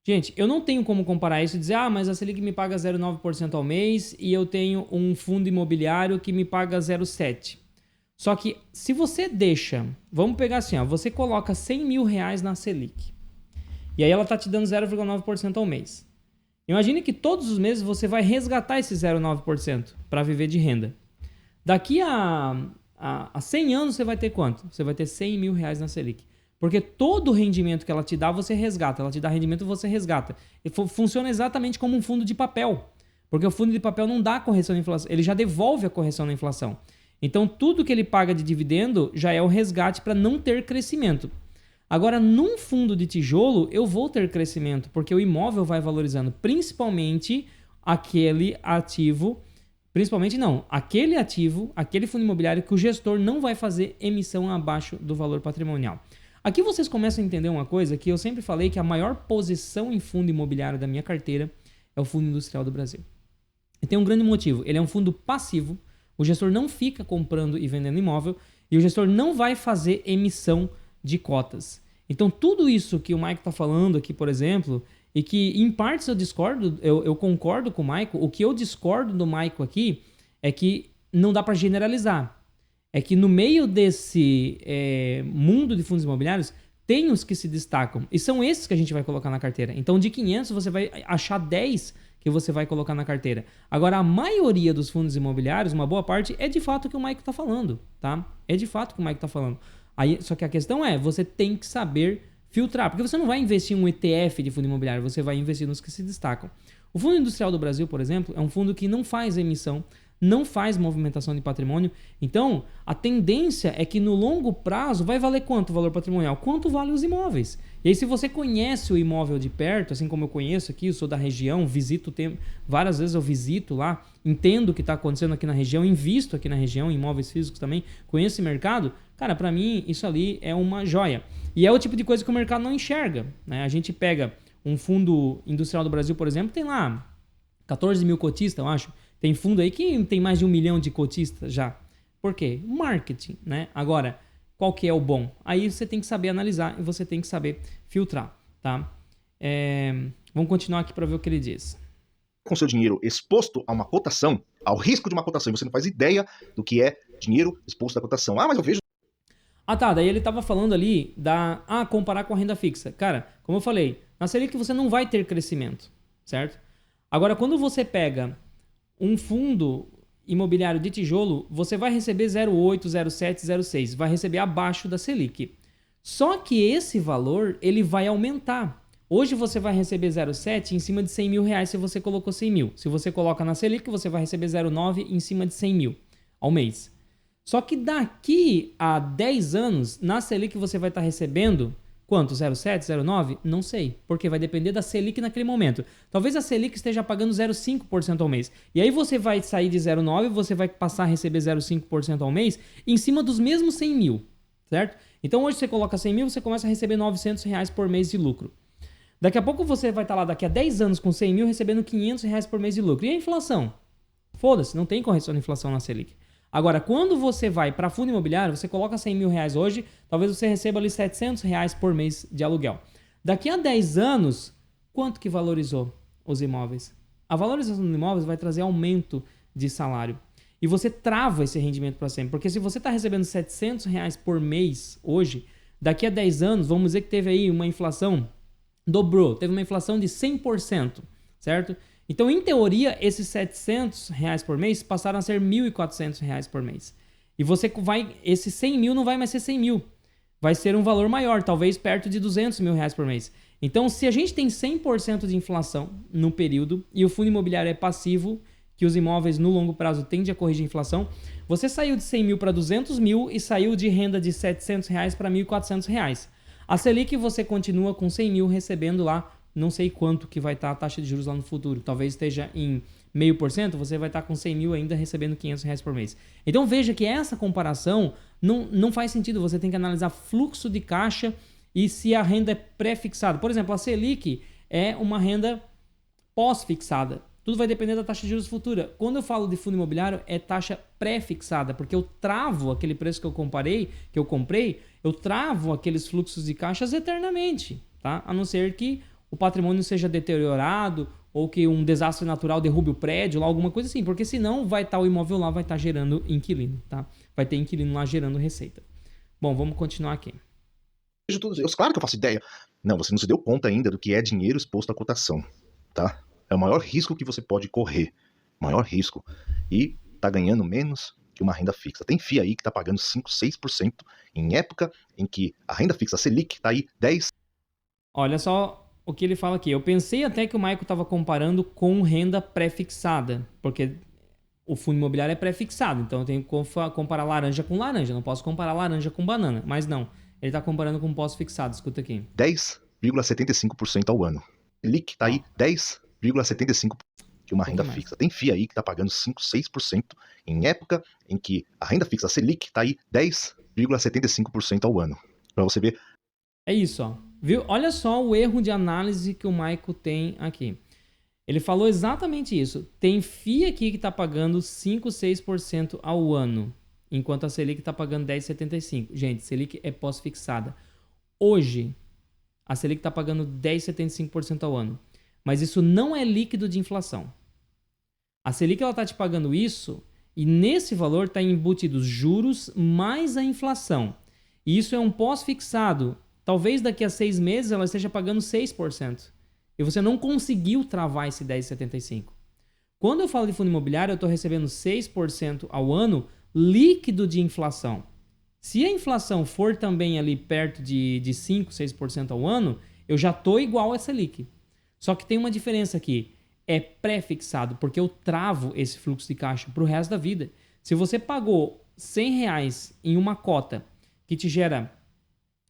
Gente, eu não tenho como comparar isso e dizer, mas a Selic me paga 0,9% ao mês e eu tenho um fundo imobiliário que me paga 0,7%. Só que se você deixa, vamos pegar assim, você coloca 100 mil reais na Selic e aí ela está te dando 0,9% ao mês. Imagine que todos os meses você vai resgatar esse 0,9% para viver de renda. Daqui a 100 anos você vai ter quanto? Você vai ter 100 mil reais na Selic. Porque todo o rendimento que ela te dá, você resgata. Ela te dá rendimento, você resgata. E funciona exatamente como um fundo de papel. Porque o fundo de papel não dá correção na inflação. Ele já devolve a correção na inflação. Então, tudo que ele paga de dividendo já é o resgate para não ter crescimento. Agora, num fundo de tijolo, eu vou ter crescimento, porque o imóvel vai valorizando, principalmente aquele ativo, aquele fundo imobiliário que o gestor não vai fazer emissão abaixo do valor patrimonial. Aqui vocês começam a entender uma coisa que eu sempre falei, que a maior posição em fundo imobiliário da minha carteira é o Fundo Industrial do Brasil. E tem um grande motivo, ele é um fundo passivo, o gestor não fica comprando e vendendo imóvel e o gestor não vai fazer emissão de cotas. Então tudo isso que o Maico está falando aqui, por exemplo, e que em partes eu discordo, eu concordo com o Maico, o que eu discordo do Maico aqui é que não dá para generalizar. É que no meio desse mundo de fundos imobiliários, tem os que se destacam. E são esses que a gente vai colocar na carteira. Então, de 500, você vai achar 10 que você vai colocar na carteira. Agora, a maioria dos fundos imobiliários, uma boa parte, é de fato o que o Maico está falando. Tá? É de fato o que o Maico está falando. Aí, só que a questão é, você tem que saber filtrar. Porque você não vai investir em um ETF de fundo imobiliário, você vai investir nos que se destacam. O Fundo Industrial do Brasil, por exemplo, é um fundo que não faz emissão, não faz movimentação de patrimônio. Então, a tendência é que no longo prazo vai valer quanto o valor patrimonial? Quanto vale os imóveis? E aí, se você conhece o imóvel de perto, assim como eu conheço aqui, eu sou da região, várias vezes eu visito lá, entendo o que está acontecendo aqui na região, invisto aqui na região, em imóveis físicos também, conheço o mercado, cara, para mim isso ali é uma joia. E é o tipo de coisa que o mercado não enxerga, né? A gente pega um fundo industrial do Brasil, por exemplo, tem lá 14 mil cotistas, eu acho. Tem fundo aí que tem mais de 1 milhão de cotistas já. Por quê? Marketing, né? Agora, qual que é o bom? Aí você tem que saber analisar e você tem que saber filtrar, tá? Vamos continuar aqui para ver o que ele diz. Com seu dinheiro exposto a uma cotação, ao risco de uma cotação, e você não faz ideia do que é dinheiro exposto à cotação. Mas eu vejo... Tá. Daí ele estava falando ali comparar com a renda fixa. Cara, como eu falei, na Selic você não vai ter crescimento, certo? Agora, quando você pega um fundo imobiliário de tijolo, você vai receber 0,8, 0,7, 0,6. Vai receber abaixo da Selic. Só que esse valor, ele vai aumentar. Hoje você vai receber 0,7 em cima de 100 mil reais se você colocou 100 mil. Se você coloca na Selic, você vai receber 0,9 em cima de 100 mil ao mês. Só que daqui a 10 anos, na Selic você vai estar recebendo... Quanto? 0,7, 0,9? Não sei, porque vai depender da Selic naquele momento. Talvez a Selic esteja pagando 0,5% ao mês. E aí você vai sair de 0,9%, você vai passar a receber 0,5% ao mês em cima dos mesmos 100 mil, certo? Então hoje você coloca 100 mil, você começa a receber 900 reais por mês de lucro. Daqui a pouco você vai estar lá, daqui a 10 anos, com 100 mil, recebendo 500 reais por mês de lucro. E a inflação? Foda-se, não tem correção de inflação na Selic. Agora, quando você vai para fundo imobiliário, você coloca 100 mil reais hoje, talvez você receba ali 700 reais por mês de aluguel. Daqui a 10 anos, quanto que valorizou os imóveis? A valorização dos imóveis vai trazer aumento de salário. E você trava esse rendimento para sempre. Porque se você está recebendo 700 reais por mês hoje, daqui a 10 anos, vamos dizer que teve aí uma inflação dobrou, teve uma inflação de 100%, certo? Então, em teoria, esses R$ 700 por mês passaram a ser R$ 1.400 por mês. E você vai, esse 100 mil não vai mais ser 100 mil, vai ser um valor maior, talvez perto de R$ 200 mil por mês. Então, se a gente tem 100% de inflação no período e o fundo imobiliário é passivo, que os imóveis no longo prazo tendem a corrigir a inflação, você saiu de 100 mil para 200 mil e saiu de renda de R$ 700 para R$ 1.400. A Selic você continua com 100 mil recebendo lá, não sei quanto que vai estar a taxa de juros lá no futuro, talvez esteja em 0,5%, você vai estar com 100 mil ainda recebendo R$ 500 por mês. Então veja que essa comparação não faz sentido, você tem que analisar fluxo de caixa e se a renda é pré-fixada. Por exemplo, a Selic é uma renda pós-fixada. Tudo vai depender da taxa de juros futura. Quando eu falo de fundo imobiliário, é taxa pré-fixada, porque eu travo aquele preço que eu comprei, eu travo aqueles fluxos de caixas eternamente, tá? A não ser que o patrimônio seja deteriorado ou que um desastre natural derrube o prédio, lá, alguma coisa assim, porque senão vai estar o imóvel lá, vai estar gerando inquilino, tá? Vai ter inquilino lá gerando receita. Bom, vamos continuar aqui. Claro que eu faço ideia. Não, você não se deu conta ainda do que é dinheiro exposto à cotação, tá? É o maior risco que você pode correr. Maior risco. E tá ganhando menos que uma renda fixa. Tem FII aí que tá pagando 5, 6% em época em que a renda fixa, a Selic, tá aí 10. Olha só o que ele fala aqui. Eu pensei até que o Michael estava comparando com renda pré-fixada, porque o fundo imobiliário é pré-fixado, então eu tenho que comparar laranja com laranja, não posso comparar laranja com banana, mas não. Ele está comparando com pós-fixado, escuta aqui. 10,75% ao ano. Selic tá aí 10,75% que uma renda fixa. Tem FII aí que tá pagando 5, 6% em época em que a renda fixa, a Selic, tá aí 10,75% ao ano. Para você ver. É isso, ó. Viu? Olha só o erro de análise que o Michael tem aqui. Ele falou exatamente isso. Tem FII aqui que tá pagando 5, 6% ao ano, enquanto a Selic tá pagando 10,75%. Gente, Selic é pós-fixada. Hoje, a Selic tá pagando 10,75% ao ano. Mas isso não é líquido de inflação. A Selic ela tá te pagando isso e nesse valor está embutido os juros mais a inflação. E isso é um pós-fixado. Talvez daqui a 6 meses ela esteja pagando 6%. E você não conseguiu travar esse 10,75%. Quando eu falo de fundo imobiliário, eu estou recebendo 6% ao ano líquido de inflação. Se a inflação for também ali perto de 5, 6% ao ano, eu já estou igual a Selic. Só que tem uma diferença aqui. É pré-fixado, porque eu travo esse fluxo de caixa para o resto da vida. Se você pagou R$100 em uma cota que te gera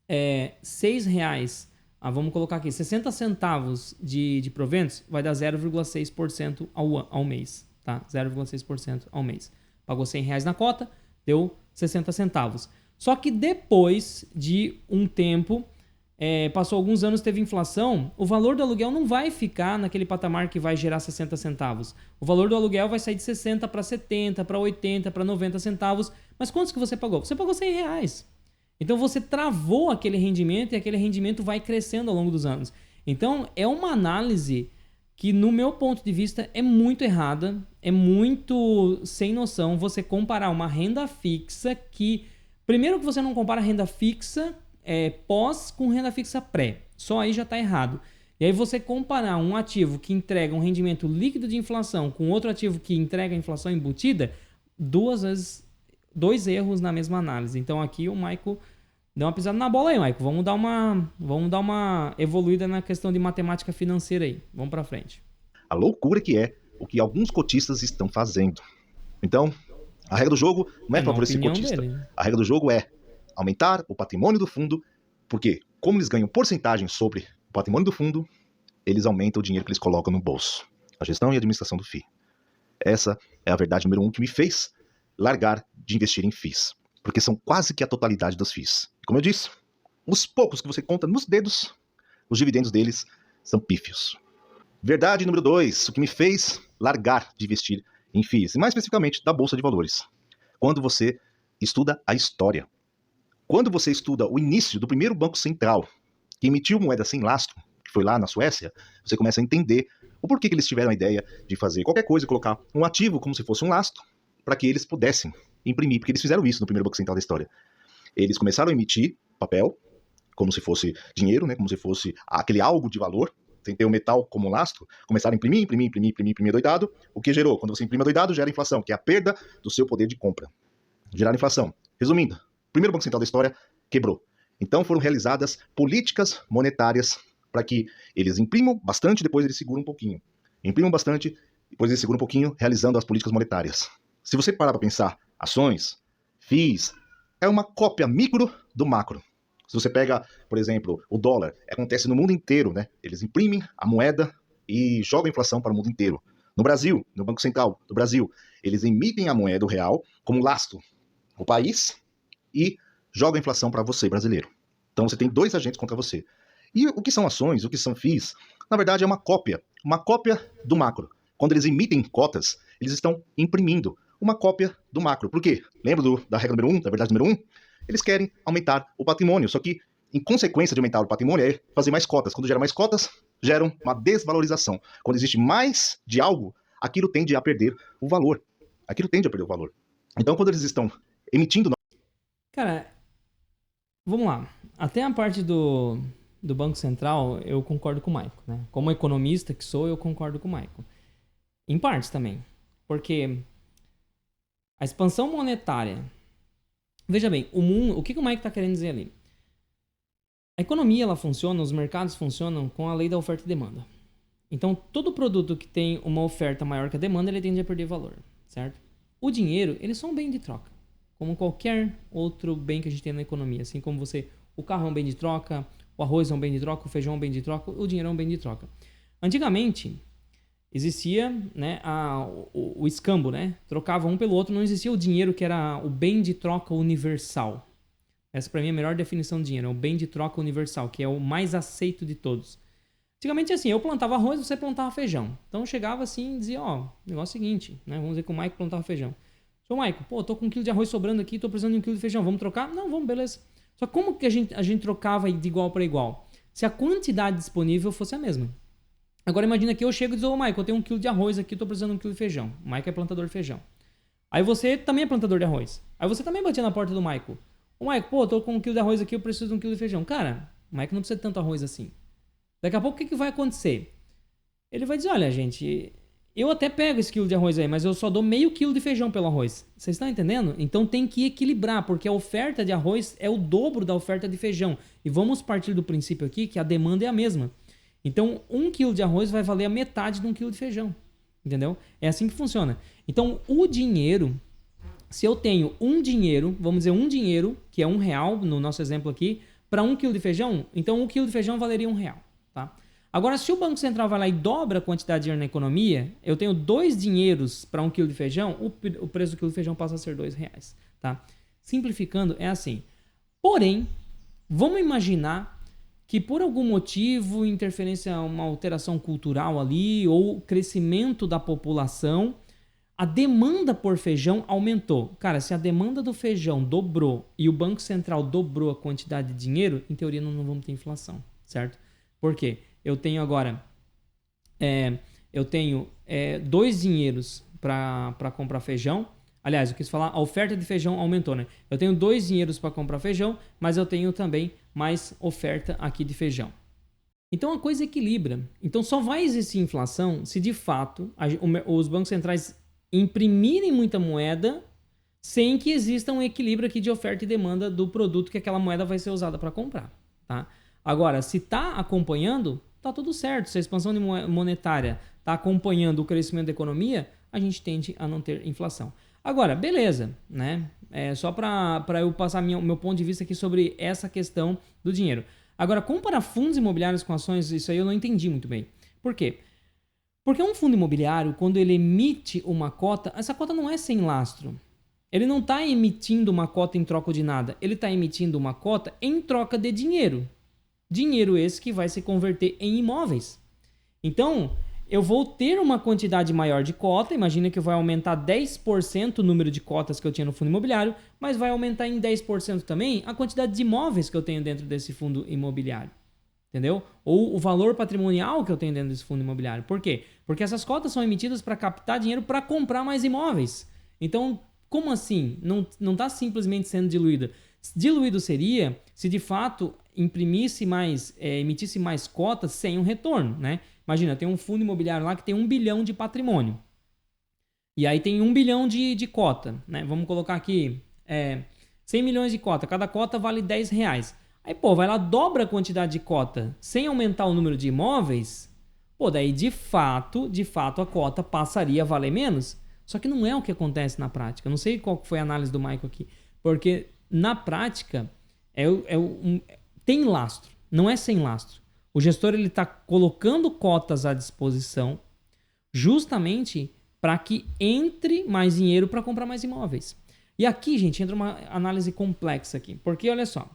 R$6, vamos colocar aqui, 60 centavos de proventos, vai dar 0,6% ao mês. Tá? 0,6% ao mês. Pagou R$100 na cota, deu 60 centavos. Só que depois de um tempo... passou alguns anos, teve inflação, o valor do aluguel não vai ficar naquele patamar que vai gerar 60 centavos. O valor do aluguel vai sair de 60 para 70, para 80, para 90 centavos. Mas quantos que você pagou? Você pagou R$100. Então você travou aquele rendimento e aquele rendimento vai crescendo ao longo dos anos. Então é uma análise que, no meu ponto de vista, é muito errada, é muito sem noção você comparar uma renda fixa que... Primeiro que você não compara renda fixa pós com renda fixa pré. Só aí já está errado. E aí você comparar um ativo que entrega um rendimento líquido de inflação com outro ativo que entrega a inflação embutida, dois erros na mesma análise. Então aqui o Michael deu uma pisada na bola aí, Michael. Vamos dar uma evoluída na questão de matemática financeira aí. Vamos para frente. A loucura que é o que alguns cotistas estão fazendo. Então, a regra do jogo não é favorecer esse cotista. Dele. A regra do jogo é aumentar o patrimônio do fundo, porque como eles ganham porcentagem sobre o patrimônio do fundo, eles aumentam o dinheiro que eles colocam no bolso. A gestão e a administração do FII. Essa é a verdade número 1 que me fez largar de investir em FIIs, porque são quase que a totalidade dos FIIs. Como eu disse, os poucos que você conta nos dedos, os dividendos deles são pífios. Verdade número 2, o que me fez largar de investir em FIIs, e mais especificamente da Bolsa de Valores. Quando você estuda a história. Quando você estuda o início do primeiro banco central, que emitiu moeda sem lastro, que foi lá na Suécia, você começa a entender o porquê que eles tiveram a ideia de fazer qualquer coisa e colocar um ativo como se fosse um lastro, para que eles pudessem imprimir, porque eles fizeram isso no primeiro banco central da história. Eles começaram a emitir papel, como se fosse dinheiro, né? Como se fosse aquele algo de valor, sem ter o metal como lastro, começaram a imprimir doidado. O que gerou? Quando você imprime doidado, gera inflação, que é a perda do seu poder de compra. Gerar inflação. Resumindo, o primeiro Banco Central da história quebrou. Então foram realizadas políticas monetárias para que eles imprimam bastante, depois eles seguram um pouquinho. Imprimam bastante, depois eles seguram um pouquinho, realizando as políticas monetárias. Se você parar para pensar, ações, FIIs, é uma cópia micro do macro. Se você pega, por exemplo, o dólar, acontece no mundo inteiro, né? Eles imprimem a moeda e jogam a inflação para o mundo inteiro. No Brasil, no Banco Central do Brasil, eles emitem a moeda o real como lastro o país e jogam a inflação para você, brasileiro. Então você tem dois agentes contra você. E o que são ações, o que são FIIs? Na verdade é uma cópia do macro. Quando eles emitem cotas, eles estão imprimindo uma cópia do macro. Por quê? Lembra da regra número 1, da verdade número 1? Eles querem aumentar o patrimônio, só que em consequência de aumentar o patrimônio é fazer mais cotas. Quando gera mais cotas, geram uma desvalorização. Quando existe mais de algo, aquilo tende a perder o valor. Então quando eles estão emitindo... Cara, vamos lá. Até a parte do Banco Central, eu concordo com o Maico, né? Como economista que sou, eu concordo com o Maico. Em partes também. Porque a expansão monetária... Veja bem, o que o Maico está querendo dizer ali? A economia, ela funciona, os mercados funcionam com a lei da oferta e demanda. Então, todo produto que tem uma oferta maior que a demanda, ele tende a perder valor, certo? O dinheiro, ele é só um bem de troca. Como qualquer outro bem que a gente tem na economia. Assim como o carro é um bem de troca, o arroz é um bem de troca, o feijão é um bem de troca, o dinheiro é um bem de troca. Antigamente, existia, né, o escambo, né? Trocava um pelo outro, não existia o dinheiro que era o bem de troca universal. Essa para mim é a melhor definição de dinheiro, é o bem de troca universal, que é o mais aceito de todos. Antigamente assim, eu plantava arroz, você plantava feijão. Então eu chegava assim e dizia, ó, negócio é o seguinte, né? Vamos dizer que o Maico plantava feijão. Seu Maico, pô, tô com 1 quilo de arroz sobrando aqui, tô precisando de 1 quilo de feijão, vamos trocar? Não, vamos, beleza. Só como que a gente trocava de igual para igual? Se a quantidade disponível fosse a mesma. Agora imagina que eu chego e digo, ô Maico, eu tenho 1 quilo de arroz aqui, tô precisando de 1 quilo de feijão. O Maico é plantador de feijão. Aí você também é plantador de arroz. Aí você também batia na porta do Maico. Ô Maico, pô, tô com 1 quilo de arroz aqui, eu preciso de 1 quilo de feijão. Cara, o Maico não precisa de tanto arroz assim. Daqui a pouco o que vai acontecer? Ele vai dizer, olha gente, eu até pego esse quilo de arroz aí, mas eu só dou meio quilo de feijão pelo arroz. Vocês estão entendendo? Então tem que equilibrar, porque a oferta de arroz é o dobro da oferta de feijão. E vamos partir do princípio aqui que a demanda é a mesma. Então 1 quilo de arroz vai valer a metade de 1 quilo de feijão. Entendeu? É assim que funciona. Então o dinheiro... Se eu tenho um dinheiro, vamos dizer um dinheiro, que é R$1 no nosso exemplo aqui, para 1 quilo de feijão, então 1 quilo de feijão valeria R$1, tá? Agora, se o Banco Central vai lá e dobra a quantidade de dinheiro na economia, eu tenho 2 dinheiros para 1 quilo de feijão, o preço do quilo de feijão passa a ser R$2, tá? Simplificando, é assim. Porém, vamos imaginar que por algum motivo, interferência, uma alteração cultural ali, ou crescimento da população... A demanda por feijão aumentou. Cara, se a demanda do feijão dobrou e o Banco Central dobrou a quantidade de dinheiro, em teoria não vamos ter inflação, certo? Por quê? Eu tenho agora 2 dinheiros para comprar feijão. Aliás, eu quis falar, a oferta de feijão aumentou, né? Eu tenho 2 dinheiros para comprar feijão, mas eu tenho também mais oferta aqui de feijão. Então a coisa equilibra. Então só vai existir inflação se de fato os bancos centrais imprimirem muita moeda sem que exista um equilíbrio aqui de oferta e demanda do produto que aquela moeda vai ser usada para comprar, tá? Agora, se está acompanhando, tá tudo certo. Se a expansão monetária está acompanhando o crescimento da economia, a gente tende a não ter inflação. Agora, beleza, né? Só para eu passar meu ponto de vista aqui sobre essa questão do dinheiro. Agora, comparar fundos imobiliários com ações, isso aí eu não entendi muito bem. Por quê? Porque um fundo imobiliário, quando ele emite uma cota, essa cota não é sem lastro. Ele não está emitindo uma cota em troca de nada. Ele está emitindo uma cota em troca de dinheiro. Dinheiro esse que vai se converter em imóveis. Então, eu vou ter uma quantidade maior de cota. Imagina que vai aumentar 10% o número de cotas que eu tinha no fundo imobiliário, mas vai aumentar em 10% também a quantidade de imóveis que eu tenho dentro desse fundo imobiliário. Entendeu? Ou o valor patrimonial que eu tenho dentro desse fundo imobiliário. Por quê? Porque essas cotas são emitidas para captar dinheiro para comprar mais imóveis. Então, como assim? Não está simplesmente sendo diluída. Diluído seria se de fato emitisse mais cotas sem um retorno, né? Imagina, tem um fundo imobiliário lá que tem 1 bilhão de patrimônio. E aí tem 1 bilhão de cota, né? Vamos colocar aqui 100 milhões de cota. Cada cota vale R$10. Aí, vai lá, dobra a quantidade de cota sem aumentar o número de imóveis. Daí de fato a cota passaria a valer menos. Só que não é o que acontece na prática. Eu não sei qual foi a análise do Michael aqui. Porque na prática tem lastro, não é sem lastro. O gestor está colocando cotas à disposição justamente para que entre mais dinheiro para comprar mais imóveis. E aqui, gente, entra uma análise complexa aqui. Porque, olha só,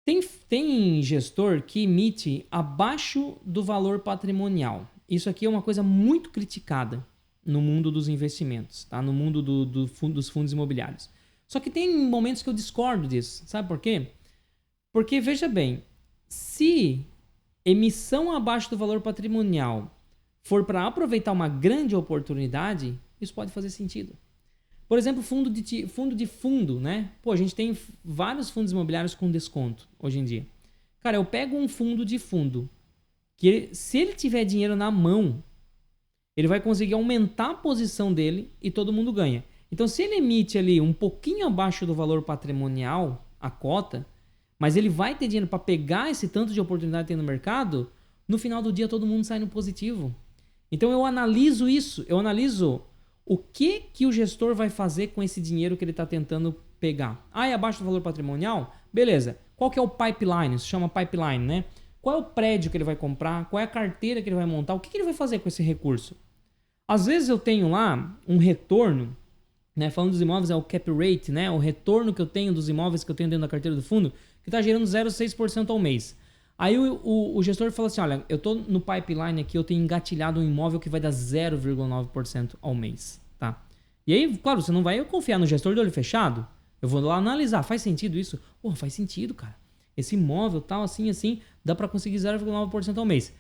tem gestor que emite abaixo do valor patrimonial. Isso aqui é uma coisa muito criticada no mundo dos investimentos, tá? No mundo dos fundos imobiliários. Só que tem momentos que eu discordo disso. Sabe por quê? Porque, veja bem, se emissão abaixo do valor patrimonial for para aproveitar uma grande oportunidade, isso pode fazer sentido. Por exemplo, fundo de fundo, né? A gente tem vários fundos imobiliários com desconto hoje em dia. Cara, eu pego um fundo de fundo que se ele tiver dinheiro na mão, ele vai conseguir aumentar a posição dele e todo mundo ganha. Então, se ele emite ali um pouquinho abaixo do valor patrimonial, a cota, mas ele vai ter dinheiro para pegar esse tanto de oportunidade que tem no mercado, no final do dia todo mundo sai no positivo. Então, eu analiso isso, eu analiso o que o gestor vai fazer com esse dinheiro que ele está tentando pegar. É abaixo do valor patrimonial? Beleza. Qual que é o pipeline? Isso se chama pipeline, né? Qual é o prédio que ele vai comprar? Qual é a carteira que ele vai montar? O que ele vai fazer com esse recurso? Às vezes eu tenho lá um retorno, né? Falando dos imóveis, é o cap rate, né? O retorno que eu tenho dos imóveis que eu tenho dentro da carteira do fundo, que está gerando 0,6% ao mês. Aí o gestor fala assim, olha, eu estou no pipeline aqui, eu tenho engatilhado um imóvel que vai dar 0,9% ao mês, tá? E aí, claro, você não vai confiar no gestor de olho fechado. Eu vou lá analisar, faz sentido isso? Faz sentido, cara. Esse imóvel tal, assim, dá para conseguir 0,9% ao mês.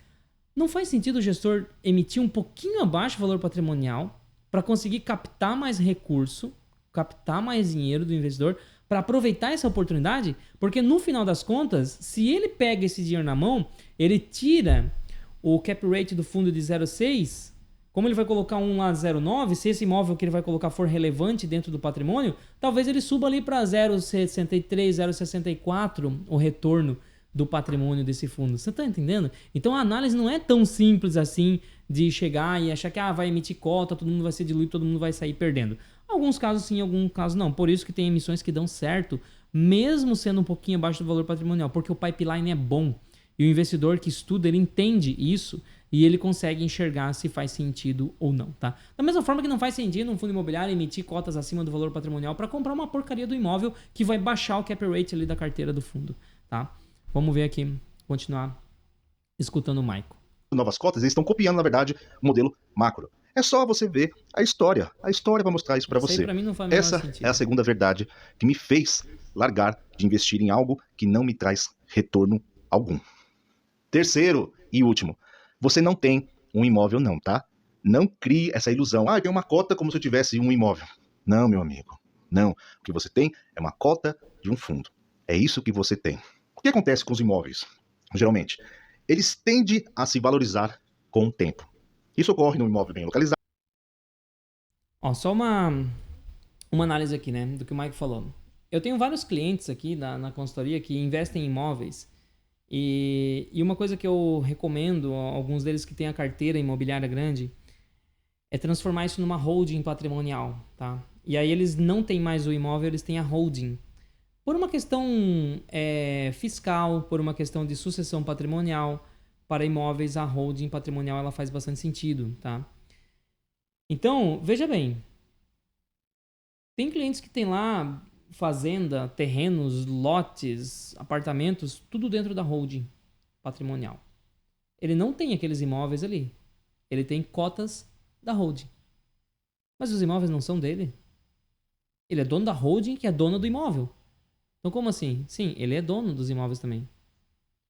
Não faz sentido o gestor emitir um pouquinho abaixo do valor patrimonial para conseguir captar mais recurso, captar mais dinheiro do investidor, para aproveitar essa oportunidade, porque no final das contas, se ele pega esse dinheiro na mão, ele tira o cap rate do fundo de 0,6, como ele vai colocar um lá 0,9, se esse imóvel que ele vai colocar for relevante dentro do patrimônio, talvez ele suba ali para 0,63, 0,64 o retorno do patrimônio desse fundo. Você está entendendo? Então a análise não é tão simples assim de chegar e achar que vai emitir cota, todo mundo vai ser diluído, todo mundo vai sair perdendo. Alguns casos sim, alguns casos não. Por isso que tem emissões que dão certo, mesmo sendo um pouquinho abaixo do valor patrimonial, porque o pipeline é bom. E o investidor que estuda, ele entende isso e ele consegue enxergar se faz sentido ou não, tá? Da mesma forma que não faz sentido um fundo imobiliário emitir cotas acima do valor patrimonial para comprar uma porcaria do imóvel que vai baixar o cap rate ali da carteira do fundo, tá? Vamos ver aqui, continuar escutando o Michael. Novas cotas, eles estão copiando, na verdade, o modelo macro. É só você ver a história. A história vai mostrar isso para você. Pra mim não faz o menor Essa sentido. é a segunda verdade que me fez largar de investir em algo que não me traz retorno algum. Terceiro e último, você não tem um imóvel não, tá? Não crie essa ilusão. Tem uma cota como se eu tivesse um imóvel. Não, meu amigo. Não. O que você tem é uma cota de um fundo. É isso que você tem. O que acontece com os imóveis? Geralmente, eles tendem a se valorizar com o tempo. Isso ocorre num imóvel bem localizado. Só uma análise aqui, né, do que o Mike falou. Eu tenho vários clientes aqui na consultoria que investem em imóveis e uma coisa que eu recomendo a alguns deles que têm a carteira imobiliária grande é transformar isso numa holding patrimonial, tá? E aí eles não têm mais o imóvel, eles têm a holding. Por uma questão fiscal, por uma questão de sucessão patrimonial, para imóveis, a holding patrimonial ela faz bastante sentido, tá? Então, veja bem, tem clientes que tem lá fazenda, terrenos, lotes, apartamentos, tudo dentro da holding patrimonial. Ele não tem aqueles imóveis ali, ele tem cotas da holding. Mas os imóveis não são dele. Ele é dono da holding, que é dono do imóvel. Então, como assim? Sim, ele é dono dos imóveis também.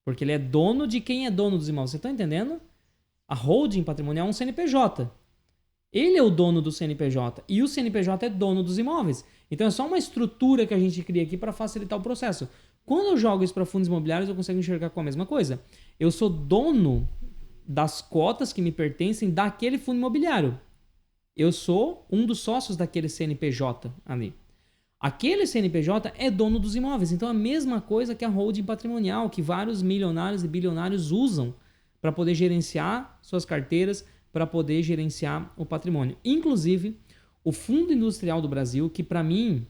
Porque ele é dono de quem é dono dos imóveis. Você está entendendo? A holding patrimonial é um CNPJ. Ele é o dono do CNPJ. E o CNPJ é dono dos imóveis. Então é só uma estrutura que a gente cria aqui para facilitar o processo. Quando eu jogo isso para fundos imobiliários, eu consigo enxergar com a mesma coisa. Eu sou dono das cotas que me pertencem daquele fundo imobiliário. Eu sou um dos sócios daquele CNPJ ali. Aquele CNPJ é dono dos imóveis. Então, a mesma coisa que a holding patrimonial, que vários milionários e bilionários usam para poder gerenciar suas carteiras, para poder gerenciar o patrimônio. Inclusive, o Fundo Industrial do Brasil, que para mim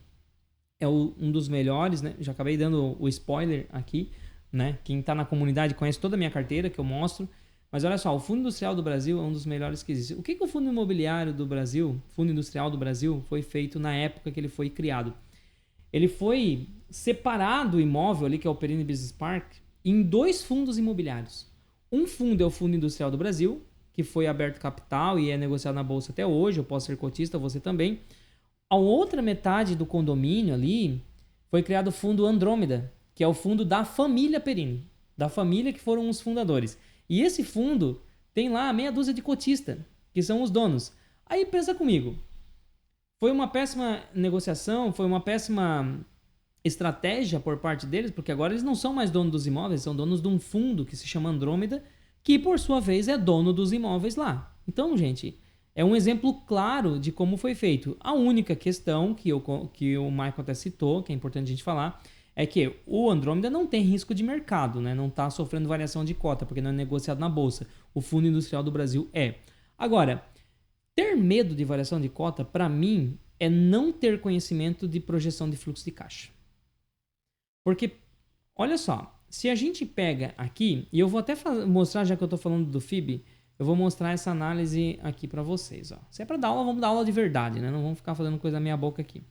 é um dos melhores, né? Já acabei dando o spoiler aqui, né? Quem está na comunidade conhece toda a minha carteira que eu mostro. Mas olha só, o Fundo Industrial do Brasil é um dos melhores que existe. O que o Fundo Imobiliário do Brasil, Fundo Industrial do Brasil, foi feito na época que ele foi criado? Ele foi separado o imóvel ali, que é o Perini Business Park, em 2 fundos imobiliários. Um fundo é o Fundo Industrial do Brasil, que foi aberto capital e é negociado na bolsa até hoje. Eu posso ser cotista, você também. A outra metade do condomínio ali foi criado o Fundo Andrômeda, que é o fundo da família Perini, da família que foram os fundadores. E esse fundo tem lá meia dúzia de cotistas, que são os donos. Aí pensa comigo, foi uma péssima negociação, foi uma péssima estratégia por parte deles, porque agora eles não são mais donos dos imóveis, são donos de um fundo que se chama Andrômeda, que por sua vez é dono dos imóveis lá. Então, gente, é um exemplo claro de como foi feito. A única questão que o Michael até citou, que é importante a gente falar, é que o Andrômeda não tem risco de mercado, né? Não está sofrendo variação de cota, porque não é negociado na bolsa. O Fundo Industrial do Brasil é. Agora, ter medo de variação de cota, para mim, é não ter conhecimento de projeção de fluxo de caixa. Porque, olha só, se a gente pega aqui, e eu vou até mostrar, já que eu estou falando do FIB, eu vou mostrar essa análise aqui para vocês. Ó. Se é para dar aula, vamos dar aula de verdade, né? Não vamos ficar fazendo coisa meia boca aqui.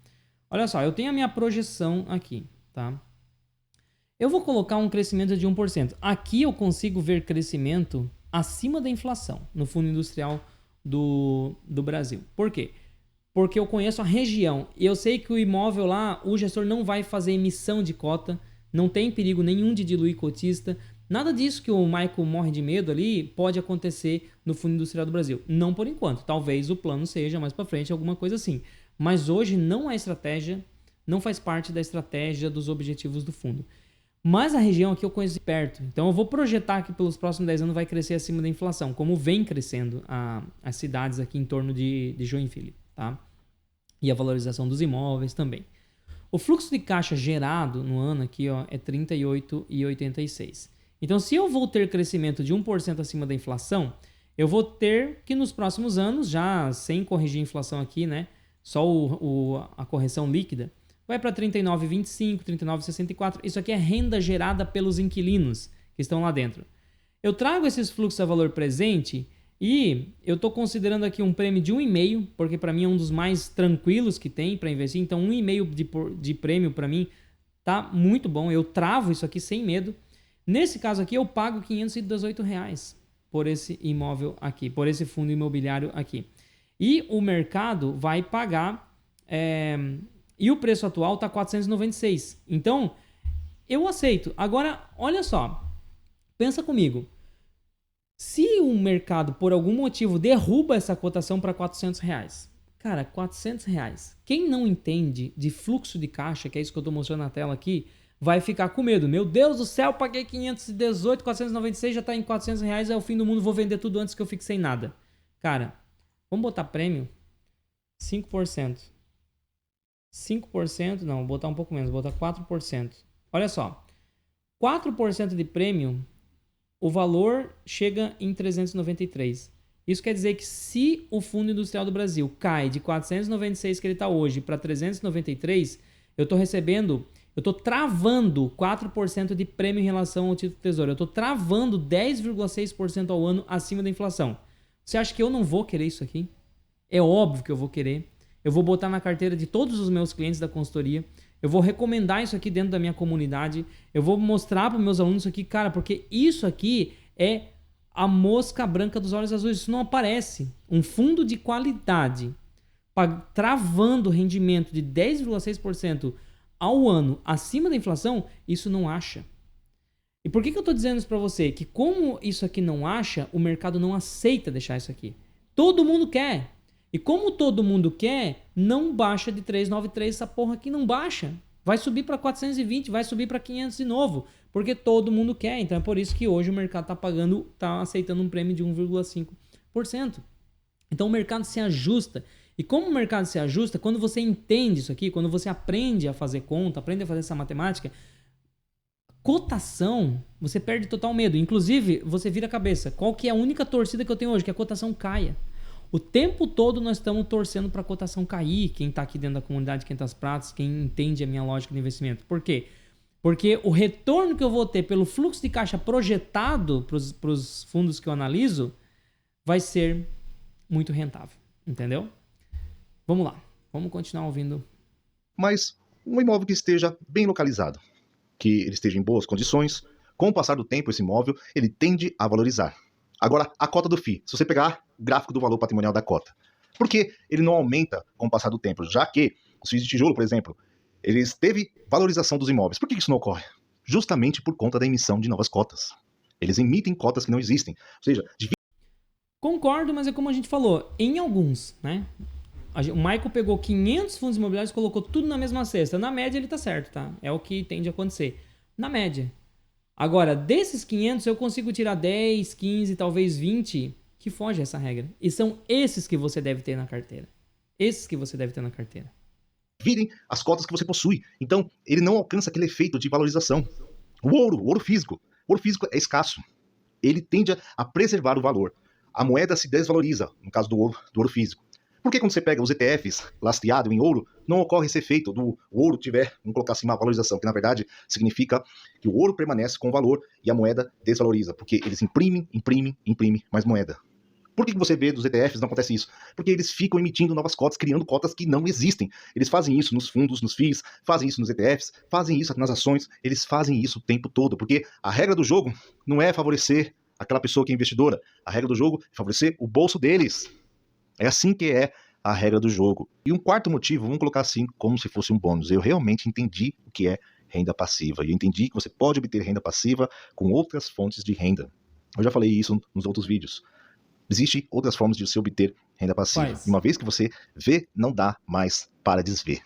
Olha só, eu tenho a minha projeção aqui. Tá? Eu vou colocar um crescimento de 1%. Aqui eu consigo ver crescimento acima da inflação no Fundo Industrial do Brasil. Por quê? Porque eu conheço a região e eu sei que o imóvel lá, o gestor não vai fazer emissão de cota, não tem perigo nenhum de diluir cotista. Nada disso que o Michael morre de medo ali pode acontecer no Fundo Industrial do Brasil. Não por enquanto. Talvez o plano seja mais para frente, alguma coisa assim. Mas hoje não é estratégia. Não faz parte da estratégia dos objetivos do fundo. Mas a região aqui eu conheço de perto. Então eu vou projetar que pelos próximos 10 anos vai crescer acima da inflação, como vem crescendo as cidades aqui em torno de Joinville. Tá? E a valorização dos imóveis também. O fluxo de caixa gerado no ano aqui ó, é 38,86. Então se eu vou ter crescimento de 1% acima da inflação, eu vou ter que nos próximos anos, já sem corrigir a inflação aqui, né, só a correção líquida, vai para 39,25, 39,64. Isso aqui é renda gerada pelos inquilinos que estão lá dentro. Eu trago esses fluxos a valor presente e eu estou considerando aqui um prêmio de 1,5, porque para mim é um dos mais tranquilos que tem para investir. Então 1,5 de prêmio para mim tá muito bom. Eu travo isso aqui sem medo. Nesse caso aqui eu pago R$ 518 por esse imóvel aqui, por esse fundo imobiliário aqui. E o mercado vai pagar... E o preço atual está 496. Então, eu aceito. Agora, olha só. Pensa comigo. Se o mercado, por algum motivo, derruba essa cotação para R$400, cara, R$400, quem não entende de fluxo de caixa, que é isso que eu estou mostrando na tela aqui, vai ficar com medo. Meu Deus do céu, paguei 518, 496, já está em R$400, é o fim do mundo, vou vender tudo antes que eu fique sem nada. Cara, vamos botar prêmio? 5%. 5%, não, vou botar um pouco menos, vou botar 4%. Olha só, 4% de prêmio, o valor chega em 393. Isso quer dizer que se o Fundo Industrial do Brasil cai de 496 que ele está hoje para 393, eu estou travando 4% de prêmio em relação ao título do Tesouro. Eu estou travando 10,6% ao ano acima da inflação. Você acha que eu não vou querer isso aqui? É óbvio que eu vou querer. Eu vou botar na carteira de todos os meus clientes da consultoria. Eu vou recomendar isso aqui dentro da minha comunidade. Eu vou mostrar para os meus alunos isso aqui, cara, porque isso aqui é a mosca branca dos olhos azuis. Isso não aparece. Um fundo de qualidade travando rendimento de 10,6% ao ano acima da inflação, isso não acha. E por que eu estou dizendo isso para você? Que como isso aqui não acha, o mercado não aceita deixar isso aqui. Todo mundo quer. E como todo mundo quer, não baixa de 393, essa porra aqui não baixa. Vai subir para 420, vai subir para 500 de novo, porque todo mundo quer. Então é por isso que hoje o mercado está aceitando um prêmio de 1,5%. Então o mercado se ajusta. E como o mercado se ajusta, quando você entende isso aqui, quando você aprende a fazer conta, aprende a fazer essa matemática, cotação, você perde total medo. Inclusive, você vira a cabeça. Qual que é a única torcida que eu tenho hoje? Que a cotação caia. O tempo todo nós estamos torcendo para a cotação cair. Quem está aqui dentro da comunidade 500 pratas, quem entende a minha lógica de investimento. Por quê? Porque o retorno que eu vou ter pelo fluxo de caixa projetado para os fundos que eu analiso vai ser muito rentável. Entendeu? Vamos lá. Vamos continuar ouvindo. Mas um imóvel que esteja bem localizado, que ele esteja em boas condições, com o passar do tempo esse imóvel ele tende a valorizar. Agora, a cota do FII, se você pegar o gráfico do valor patrimonial da cota, por que ele não aumenta com o passar do tempo? Já que os FIIs de tijolo, por exemplo, eles teve valorização dos imóveis. Por que isso não ocorre? Justamente por conta da emissão de novas cotas. Eles emitem cotas que não existem. Ou seja, Concordo, mas é como a gente falou, em alguns, né? O Michael pegou 500 fundos imobiliários e colocou tudo na mesma cesta. Na média ele tá certo, tá? É o que tende a acontecer. Na média. Agora, desses 500 eu consigo tirar 10, 15, talvez 20 que foge a essa regra. E são esses que você deve ter na carteira. Esses que você deve ter na carteira. Virem as cotas que você possui. Então, ele não alcança aquele efeito de valorização. O ouro físico. O ouro físico é escasso. Ele tende a preservar o valor. A moeda se desvaloriza, no caso do ouro físico. Por que quando você pega os ETFs lastreados em ouro, não ocorre esse efeito do ouro tiver, vamos colocar assim, uma valorização, que na verdade significa que o ouro permanece com valor e a moeda desvaloriza, porque eles imprimem mais moeda. Por que você vê dos ETFs não acontece isso? Porque eles ficam emitindo novas cotas, criando cotas que não existem. Eles fazem isso nos fundos, nos FIIs, fazem isso nos ETFs, fazem isso nas ações, eles fazem isso o tempo todo, porque a regra do jogo não é favorecer aquela pessoa que é investidora, a regra do jogo é favorecer o bolso deles. É assim que é a regra do jogo. E um quarto motivo, vamos colocar assim, como se fosse um bônus. Eu realmente entendi o que é renda passiva. E eu entendi que você pode obter renda passiva com outras fontes de renda. Eu já falei isso nos outros vídeos. Existem outras formas de você obter renda passiva. Quais? E uma vez que você vê, não dá mais para desver.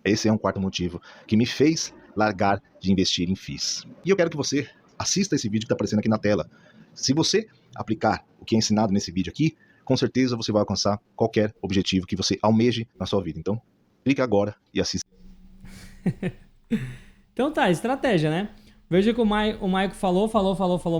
Esse é um quarto motivo que me fez largar de investir em FIIs. E eu quero que você assista esse vídeo que está aparecendo aqui na tela. Se você aplicar o que é ensinado nesse vídeo aqui, com certeza você vai alcançar qualquer objetivo que você almeje na sua vida. Então, clica agora e assista. Então tá, estratégia, né? Veja que o Maico falou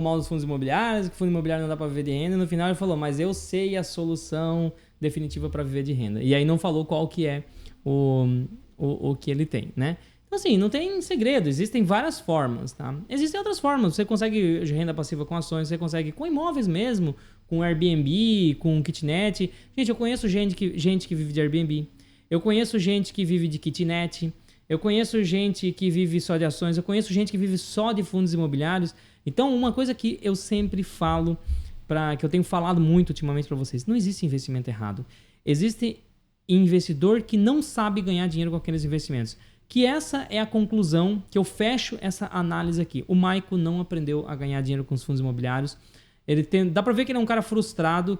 mal dos fundos imobiliários, que fundo imobiliário não dá para viver de renda, e no final ele falou, mas eu sei a solução definitiva para viver de renda. E aí não falou qual que é o que ele tem, né? Então assim, não tem segredo, existem várias formas, tá? Existem outras formas, você consegue renda passiva com ações, você consegue com imóveis mesmo, com Airbnb, com kitnet. Gente, eu conheço gente que vive de Airbnb, eu conheço gente que vive de kitnet, eu conheço gente que vive só de ações, eu conheço gente que vive só de fundos imobiliários. Então, uma coisa que eu sempre falo, que eu tenho falado muito ultimamente para vocês, não existe investimento errado. Existe investidor que não sabe ganhar dinheiro com aqueles investimentos. Que essa é a conclusão, que eu fecho essa análise aqui. O Maico não aprendeu a ganhar dinheiro com os fundos imobiliários. Dá pra ver que ele é um cara frustrado,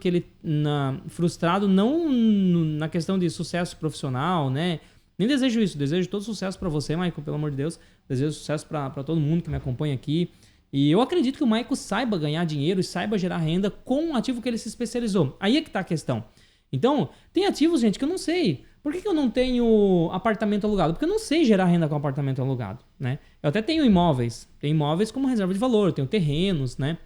frustrado não na questão de sucesso profissional, né? Nem desejo isso, desejo todo sucesso pra você, Maico, pelo amor de Deus. Desejo sucesso pra todo mundo que me acompanha aqui. E eu acredito que o Maico saiba ganhar dinheiro e saiba gerar renda com o ativo que ele se especializou. Aí é que tá a questão. Então, tem ativos, gente, que eu não sei. Por que eu não tenho apartamento alugado? Porque eu não sei gerar renda com apartamento alugado, né? Eu até tenho imóveis. Tenho imóveis como reserva de valor, tenho terrenos, né?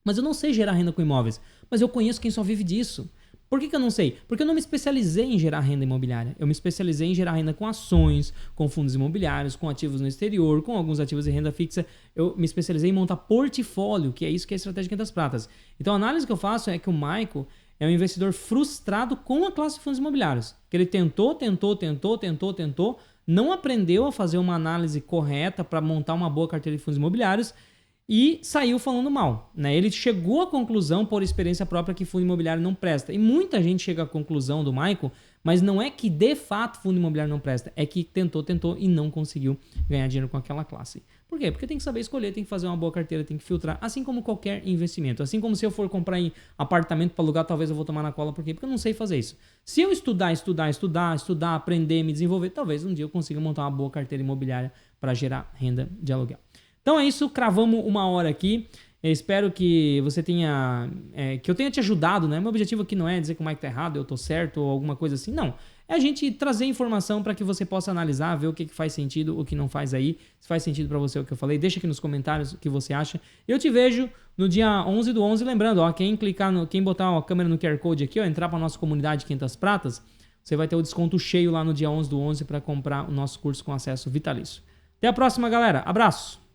Mas eu não sei gerar renda com imóveis. Mas eu conheço quem só vive disso. Por que eu não sei? Porque eu não me especializei em gerar renda imobiliária. Eu me especializei em gerar renda com ações, com fundos imobiliários, com ativos no exterior, com alguns ativos de renda fixa. Eu me especializei em montar portfólio, que é isso que é a estratégia 500 pratas. Então a análise que eu faço é que o Maico é um investidor frustrado com a classe de fundos imobiliários. Que ele tentou, não aprendeu a fazer uma análise correta para montar uma boa carteira de fundos imobiliários e saiu falando mal, né? Ele chegou à conclusão, por experiência própria, que fundo imobiliário não presta. E muita gente chega à conclusão do Maico Mas não é que de fato fundo imobiliário não presta, é que tentou e não conseguiu ganhar dinheiro com aquela classe. Por quê? Porque tem que saber escolher, tem que fazer uma boa carteira, tem que filtrar, assim como qualquer investimento. Assim como se eu for comprar em apartamento para alugar, talvez eu vou tomar na cola. Por quê? Porque eu não sei fazer isso. Se eu estudar, aprender, me desenvolver, talvez um dia eu consiga montar uma boa carteira imobiliária para gerar renda de aluguel. Então é isso, cravamos 1 hora aqui. Eu espero que você tenha... que eu tenha te ajudado, né? Meu objetivo aqui não é dizer que o Mike tá errado, eu tô certo ou alguma coisa assim. Não. É a gente trazer informação para que você possa analisar, ver o que faz sentido, o que não faz aí. Se faz sentido para você o que eu falei, deixa aqui nos comentários o que você acha. Eu te vejo no dia 11/11. Lembrando, ó, quem botar a câmera no QR Code aqui, ó, entrar para nossa comunidade 500 pratas, você vai ter o desconto cheio lá no dia 11/11 para comprar o nosso curso com acesso vitalício. Até a próxima, galera. Abraço!